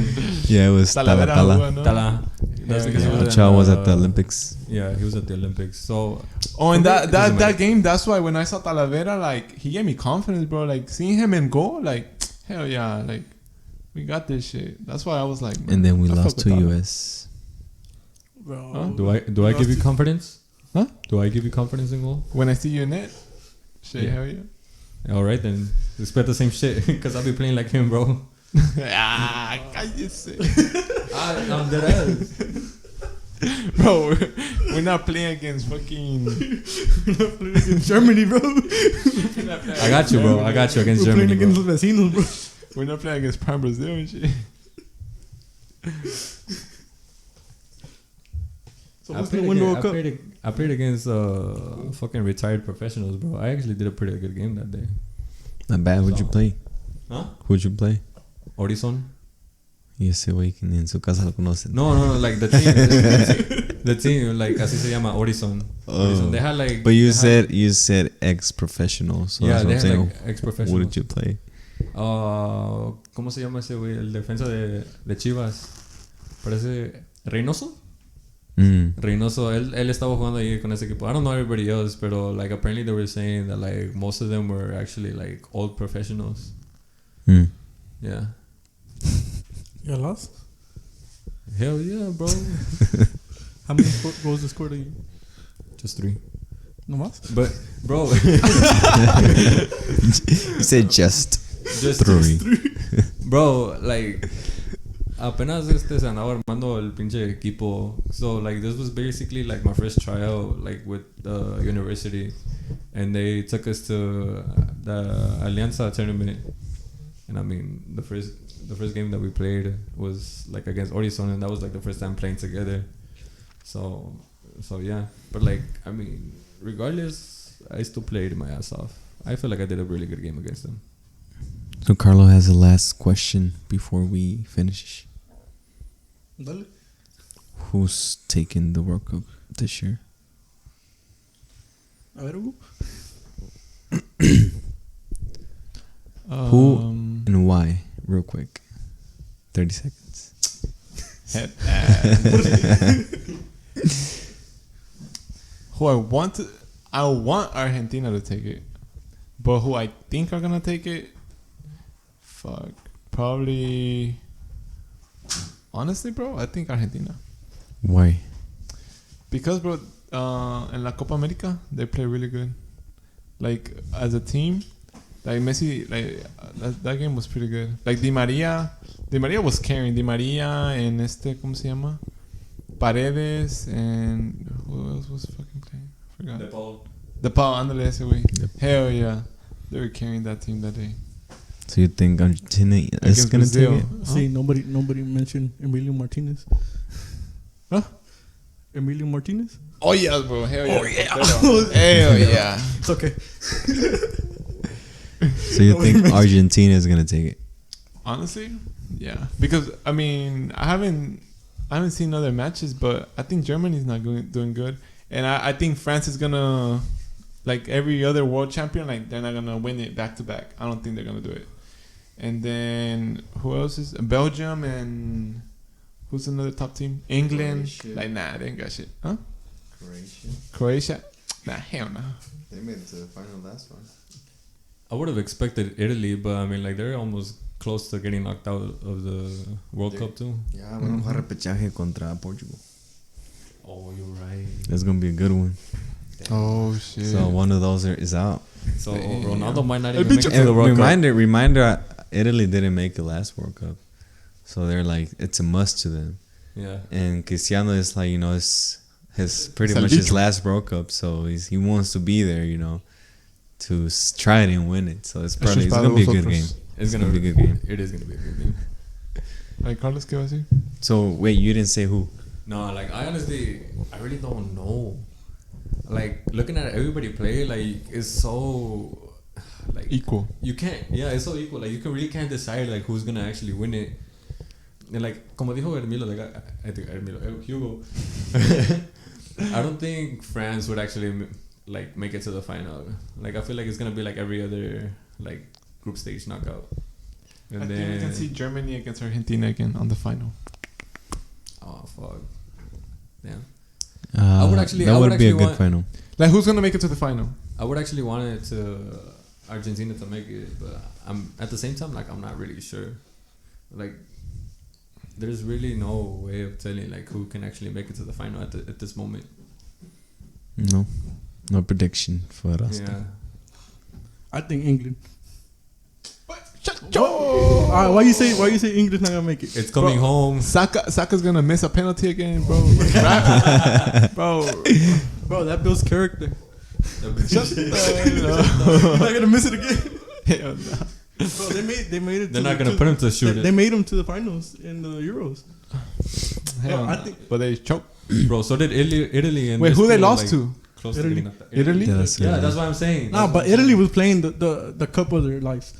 Yeah, it was Tala. Tala. That's because he was Ochoa was at the Olympics. Yeah, he was at the Olympics. So. Oh, and that game, that's why when I saw Talavera, like, he gave me confidence, bro. Like, seeing him in goal, like, hell yeah, like, we got this shit. That's why I was like, man, And then we I lost fuck to with Tala. US. Bro. Huh? Do I give you confidence? Huh? Do I give you confidence in goal? When I see you in it, shit, Yeah. hell yeah. All right then. Expect the same shit because I'll be playing like him, bro. Cállese. I'm dead ass. Bro, we're not playing against fucking Germany, bro. I got you, bro. I got you against We're playing Germany, against bro. los vecinos, bro. We're not playing against Prime Brazil and shit. So what's the window World Cup? I played against fucking retired professionals, bro. I actually did a pretty good game that day. Not bad. Who'd you play? Huh? Who'd you play? Horizon? Y ese güey que ni en su casa lo conocen. No, like the team. The team, like, así se llama, Horizon. Horizon. They had like. But you said ex-professional, so Yeah, that's what they I'm had saying. like ex-professionals. What did you play? ¿Cómo se llama ese güey? El defensa de Chivas. Parece Reynoso. Reynoso, él estaba jugando ahí con ese equipo. I don't know everybody else, pero like apparently they were saying that like most of them were actually like old professionals. Yeah. You lost? Hell yeah, bro. How many goals they scored? Just 3. No más? But bro, You said just 3. Bro, like apenas se andaba armando el pinche equipo. So like this was basically like my first tryout like with the university, and they took us to the Alianza tournament. And I mean the first game that we played was like against Horizon, and that was like the first time playing together. So yeah, but like I mean regardless, I still played my ass off. I feel like I did a really good game against them. So Carlo has the last question before we finish. Dale. Who's taking the World Cup this year? A ver, Hugo. Who and why? Real quick. 30 seconds. Who I want Argentina to take it, but who I think are gonna take it, fuck, probably. Honestly, bro, I think Argentina. Why? Because, bro, in La Copa America, they play really good. Like, as a team, like Messi, like, that game was pretty good. Like, Di Maria was carrying. Di Maria and ¿cómo se llama? Paredes and who else was fucking playing? I forgot. De Paul, ándale ese güey. Yep. Hell yeah. They were carrying that team that day. So you think Argentina is Against going to take Brazil. it? See, nobody mentioned Emilio Martinez. Huh? Emilio Martinez? Oh, yeah, bro. Hell yeah. Hell yeah. It's okay. So you think Argentina is going to take it? Honestly, yeah. Because, I mean, I haven't I haven't seen other matches, but I think Germany's not doing good, and I think France is gonna, like every other world champion, like they're not gonna win it back to back. I don't think they're gonna do it. And then who else is Belgium and who's another top team? England. Croatia. Like nah, they ain't got shit. Huh? Croatia. Nah, hell no. They made it to the final last one. I would have expected Italy, but I mean, like they're almost close to getting knocked out of the World Cup too. Yeah, van a jugar repechaje contra Portugal. Oh, you're right. That's gonna be a good one. Oh shit. So one of those is out. So Damn. Ronaldo might not Hey, even make bitch, it to the World Cup. Reminder, Italy didn't make it last World Cup. So they're like, it's a must to them. Yeah. And Cristiano is like, it's pretty It's a much his bicho. last World Cup. So he wants to be there, to try it and win it. So it's Eso es gonna para be a good vosotros. game. It's gonna be a good game. It is gonna be a good game. Like Carlos, ¿qué va a decir? So wait, you didn't say who? No, like I really don't know. Like looking at everybody play, like it's so like Equal. you can't. Yeah, it's so equal. Like you really can't decide like who's gonna actually win it. And like como dijo Hermilo, like I think Hugo. I don't think France would actually like make it to the final. Like I feel like it's gonna be like every other like group stage knockout. And I then think we can see Germany against Argentina again on the final. oh fuck, damn. I would actually- That I would would be a actually good want- final. Like who's gonna make it to the final? I would actually want it to Argentina to make it, but I'm at the same time like I'm not really sure. Like there's really no way of telling like who can actually make it to the final at this moment. No prediction for us. Yeah. I think England. Whoa! Alright, why you say England's not gonna make it? It's coming home. Saka's gonna miss a penalty again, bro. Bro. Bro, that builds character. Shut I'm not gonna miss it again. Hell no. Bro, they made it. They're not gonna put him to shoot They it, made him to the finals in the Euros. Hell I no. think- But they choked. bro. So did Italy and Wait, they're who they still, lost like, to? Close to Italy. getting knocked out. Italy? Yeah, that's what I'm saying. Nah, That's but what I'm Italy saying. was playing the cup of their lives.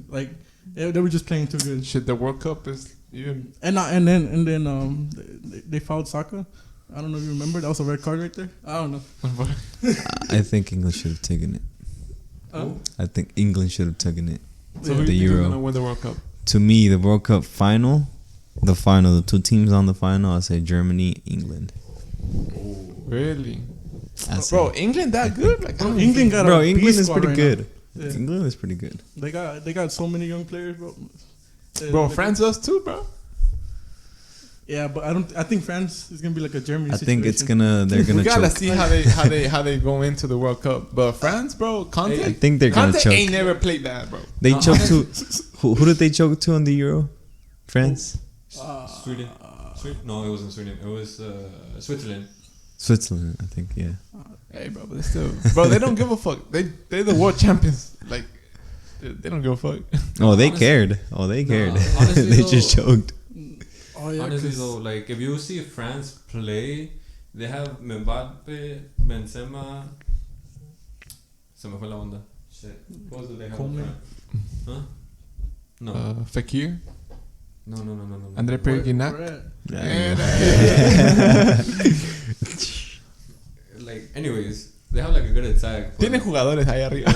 Like they were just playing too good. Shit, the World Cup is even. And then they fouled Saka. I don't know if you remember. That was a red card right there. I don't know. I think England should have taken it. I think England should have taken it. So who The do you think is Euro. gonna win the World Cup? To me, the World Cup final, the two teams on the final, I'll say Germany, England. Really? That's Bro, it. England that good? Like I don't England got Bro, a England beast is squad pretty right good. now. Yeah. England is pretty good. They got so many young players, bro. Bro, Like- France does too, bro. Yeah, but I think France is gonna be like a Germany. I think it's situation. they're gonna We gotta choke. see how they go into the World Cup. But France, bro, Conte. I think they're gonna Conte choke. ain't never played that, bro. They No, choked to who did they choke to on the Euro? France, Sweden. No, it wasn't Sweden. It was Switzerland. Switzerland, I think. Yeah. Hey, bro, but they still, bro, they don't give a fuck. They're the world champions. Like, they don't give a fuck. Oh, they Honestly- cared. Oh, they cared. honestly They though- just choked. Oh yeah, Honestly 'cause- though, like if you see France play, they have Mbappe, Benzema. Se me fue la onda. Shit. What was it they have? Coleman. up front? Huh? No. Fekir, No. Andre Where- Perignac. where at? Like, anyways, they have like a good attack. Tiene jugadores ahí arriba.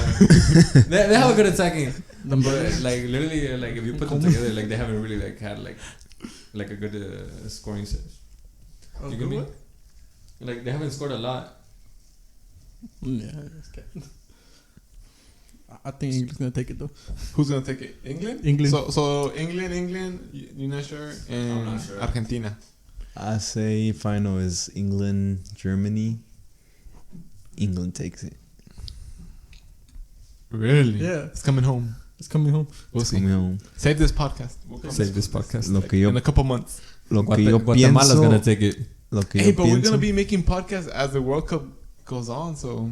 They have a good attacking. Them But boys. like literally, like if you put them together, like they haven't really like had like a good scoring set. Oh, You good get me? one? Like they haven't scored a lot. Yeah, I think England's gonna take it though. Who's gonna take it? England. England. So England. You're not sure, and I'm not sure. Argentina. I say final is England, Germany. England takes it. Really? Yeah. It's coming home. It's coming home. We'll see. Coming home. Save this podcast. We'll come Save this podcast. Lo que yo, in a couple months. lo que yo Guatemala's pienso, gonna take it. lo que Hey, yo but we're gonna pienso- be making podcasts as the World Cup goes on, so.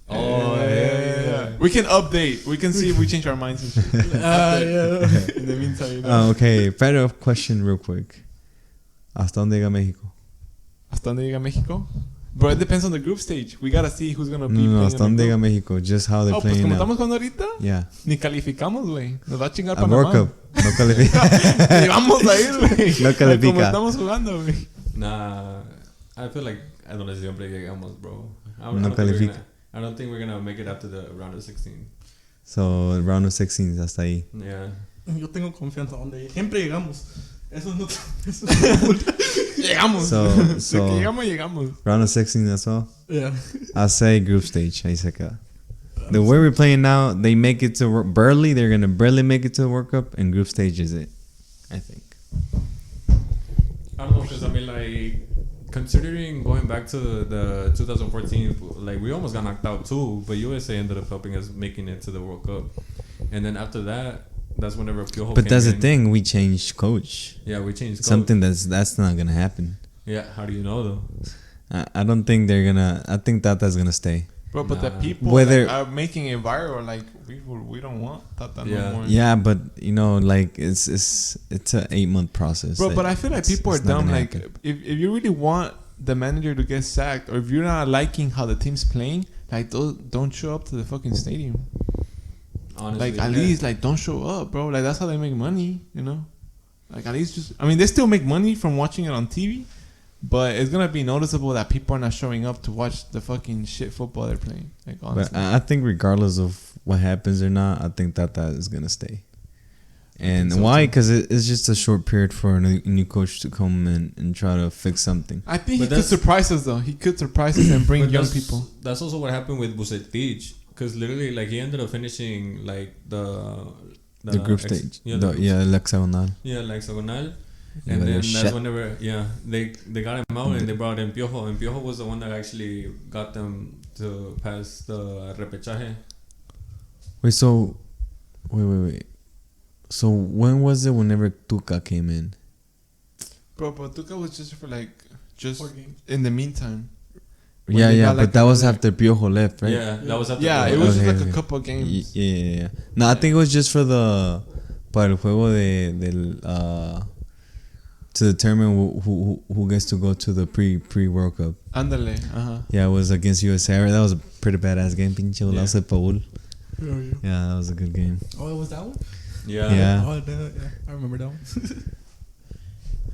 Oh, yeah. We can update. We can see if we change our minds and shit. Yeah. In the meantime, you know. Okay, better question real quick. ¿Hasta dónde llega México? ¿Hasta dónde llega México? Bro, it depends on the group stage. We gotta see who's gonna be No, playing ¿hasta in dónde the llega group. México? Just how they're Oh, pues playing como now. estamos jugando ahorita, Yeah. ni calificamos, güey. Nos va a chingar A World Panamá. Cup. No califica. Ni vamos a ir, güey. No califica. Como estamos jugando, güey. Nah, I feel like I don't know siempre llegamos, bro. No califica. I don't think we're gonna make it after the round of 16. So, round of 16 hasta ahí. Yeah. Yo tengo confianza donde siempre llegamos. Eso no. Llegamos. So Llegamos. round of 16, that's all. Yeah. I'll say group stage. Ahí se queda. The way we're playing now, they make it to barely. They're gonna barely make it to the World Cup, and group stage is it. I think. I don't know, because I mean, like, considering going back to the 2014, like, we almost got knocked out too, but USA ended up helping us making it to the World Cup. And then after that, that's whenever Piojo But came that's the in. thing. We changed coach. Yeah, we changed coach. Something that's not gonna happen. Yeah, how do you know, though? I don't think they're gonna. I think Tata's gonna stay. Bro, but the Nah. people Whether- are making it viral. Like we don't want Tata Yeah. no more. Yeah, but like it's a 8-month process. Bro, Like, but I feel like people are it's not dumb. gonna Like happen. if you really want the manager to get sacked, or if you're not liking how the team's playing, like don't show up to the fucking stadium. Honestly. Like at yeah. least like don't show up, bro. Like that's how they make money, you know. Like at least just, I mean, they still make money from watching it on TV, but it's gonna be noticeable that people are not showing up to watch the fucking shit football they're playing. Like honestly, But I think regardless of what happens or not, I think Tata is gonna stay. And so why? too. Because it's just a short period for a new coach to come and try to fix something. I think But he could that's- surprise us though. He could surprise us and bring But young that's- people. That's also what happened with Vucetich, because literally, like, he ended up finishing like the Group stage. Yeah, El hexagonal. yeah, like hexagonal. Yeah, And then they're that's shit. whenever, they got him out and they brought in Piojo, and Piojo was the one that actually got them to pass the repechaje. Wait. So when was it whenever Tuca came in? Bro, but Tuca was just for like just 4 games. in the meantime. When Yeah, they got, but like, that was another- after Piojo left, right? Yeah, that was after Yeah, Piojo. it was Okay, just like okay. a couple of games. Yeah. No, I think it was just for para el juego to determine who gets to go to the pre World Cup. Ándale, Yeah, it was against USA. That was a pretty badass game. Pinche golazo de Paul. Yeah. Yeah, that was a good game. Oh, it was that one? Yeah. Yeah. Oh, yeah. I remember that one.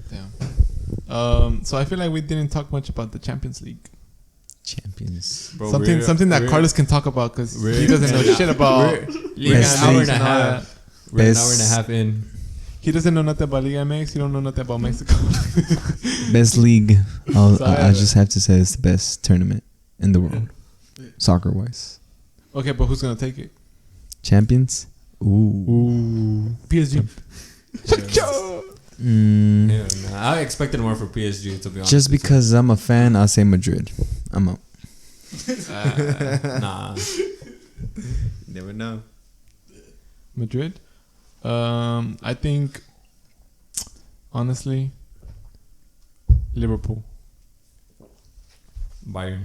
Damn. So I feel like we didn't talk much about the Champions League. Champions. Bro, something that we're- Carlos can talk about because we're- he doesn't know shit about Liga We're an Best hour MX and a and all that. half. We're an hour and a Best- half in. He doesn't know nothing about Liga MX. He don't know nothing about Mexico. Best league. So, I just have to say it's the best tournament in the world, soccer wise. Okay, but who's gonna take it? Champions. Ooh. PSG. Mm, Yeah, nah, I expected more for PSG, to be honest. just with you. because I'm a fan, I'll say Madrid. I'm out. Nah. Never know. Madrid. I think honestly, Liverpool. Bayern.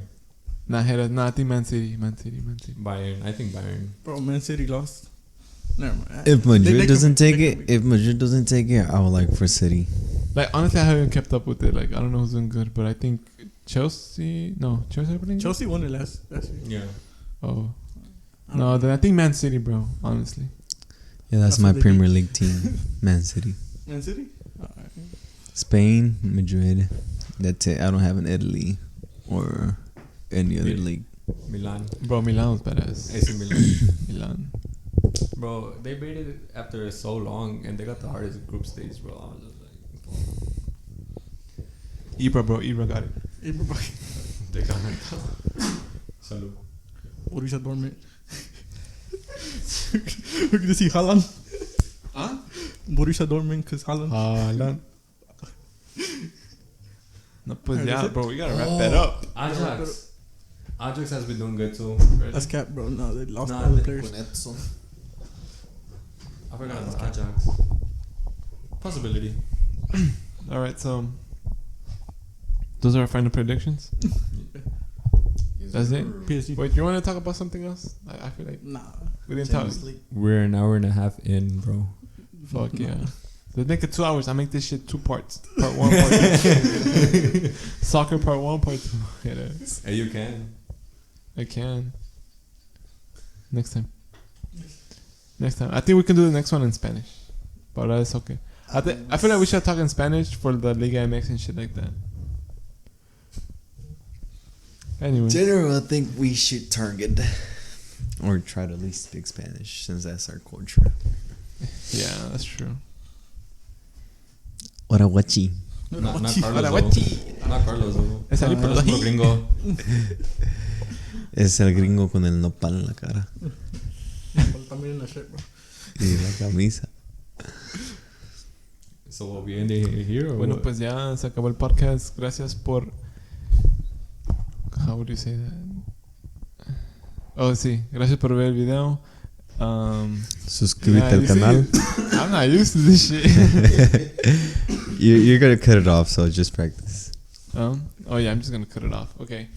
Nah, I think Man City. Bayern. I think Bayern. Bro, Man City lost. Never mind. If Madrid They doesn't can- take they it, can- if Madrid doesn't take it, I would like for City. Like honestly, I haven't kept up with it. Like I don't know who's doing good, but I think Chelsea. No, Chelsea are playing good? Chelsea won it last year. Yeah. Oh I don't no, know. then I think Man City, bro. Honestly. Yeah, that's That's my what they Premier did. League team, Man City. Man City? Alright. Spain, Madrid. That's it. I don't have an Italy or any other Yeah. league. Milan. Bro, Milan's badass. AC Milan. Milan. Bro, they made it after so long, and they got the hardest group stage, bro. I was just like, Ibra, bro. Ibra got it. they got it. Salud. Borussia Dortmund. We're gonna see Haaland. Huh? Borussia Dortmund, cause Haaland. Haaland. No, pues Alright, yeah, that's it. bro. We gotta wrap that up. Ajax. Ajax has been doing good too. That's cap, bro. No, they lost Nah, all the they- players. I forgot about Ajax. Possibility. All right, so those are our final predictions. That's it. PSG. Wait, you want to talk about something else? I feel like Nah. we didn't talk. We're an hour and a half in, bro. Fuck yeah. Let's make it 2 hours. I make this shit 2 parts. Part 1, part 2. Soccer part 1, part 2. Get it. Hey, you can. I can. Next time. I think we can do the next one in Spanish. But that's okay. I feel like we should talk in Spanish for the Liga MX and shit like that. Anyway. General, I think we should target or try to at least speak Spanish since that's our culture. Yeah, that's true. Orahuachi. Not Carlos. Orahuachi. Though. Not Carlos. Though. Es ahí por Es puro gringo. Es el gringo con el nopal en la cara También en la shirt, bro. y la camisa. So what we ending here? Or Bueno, what? pues ya se acabó el podcast. Gracias por. How would you say that? Oh, sí. Gracias por ver el video. Suscríbete Yeah, al you canal. see, I'm not used to this shit. You're gonna cut it off, so just practice. Oh yeah, I'm just gonna cut it off. Okay.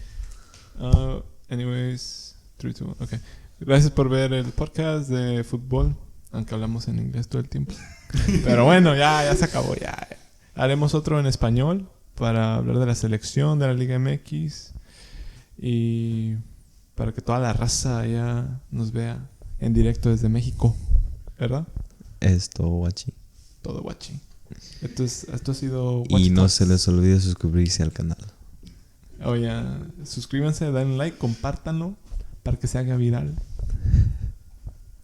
Anyways, 3, 2, 1. Okay. Gracias por ver el podcast de fútbol, aunque hablamos en inglés todo el tiempo. Pero bueno, ya se acabó. Ya haremos otro en español para hablar de la selección de la Liga MX y para que toda la raza ya nos vea en directo desde México, ¿verdad? Esto, guachi. Todo guachi. Esto ha sido Y no HuacheTalks. se les olvide suscribirse al canal. Oye, suscríbanse, denle like, compártanlo para que se haga viral.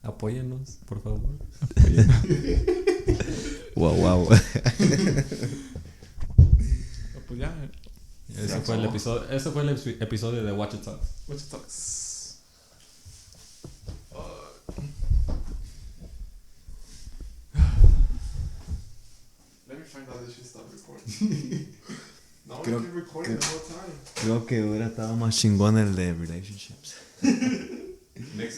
Apóyennos, por favor. Wow. Pues ya. Ese fue el episodio de HuacheTalks. HuacheTalks. Let me find out this shit stop recording. No, Creo- keep recording the whole time. Creo que hubiera estado más chingón el de relationships.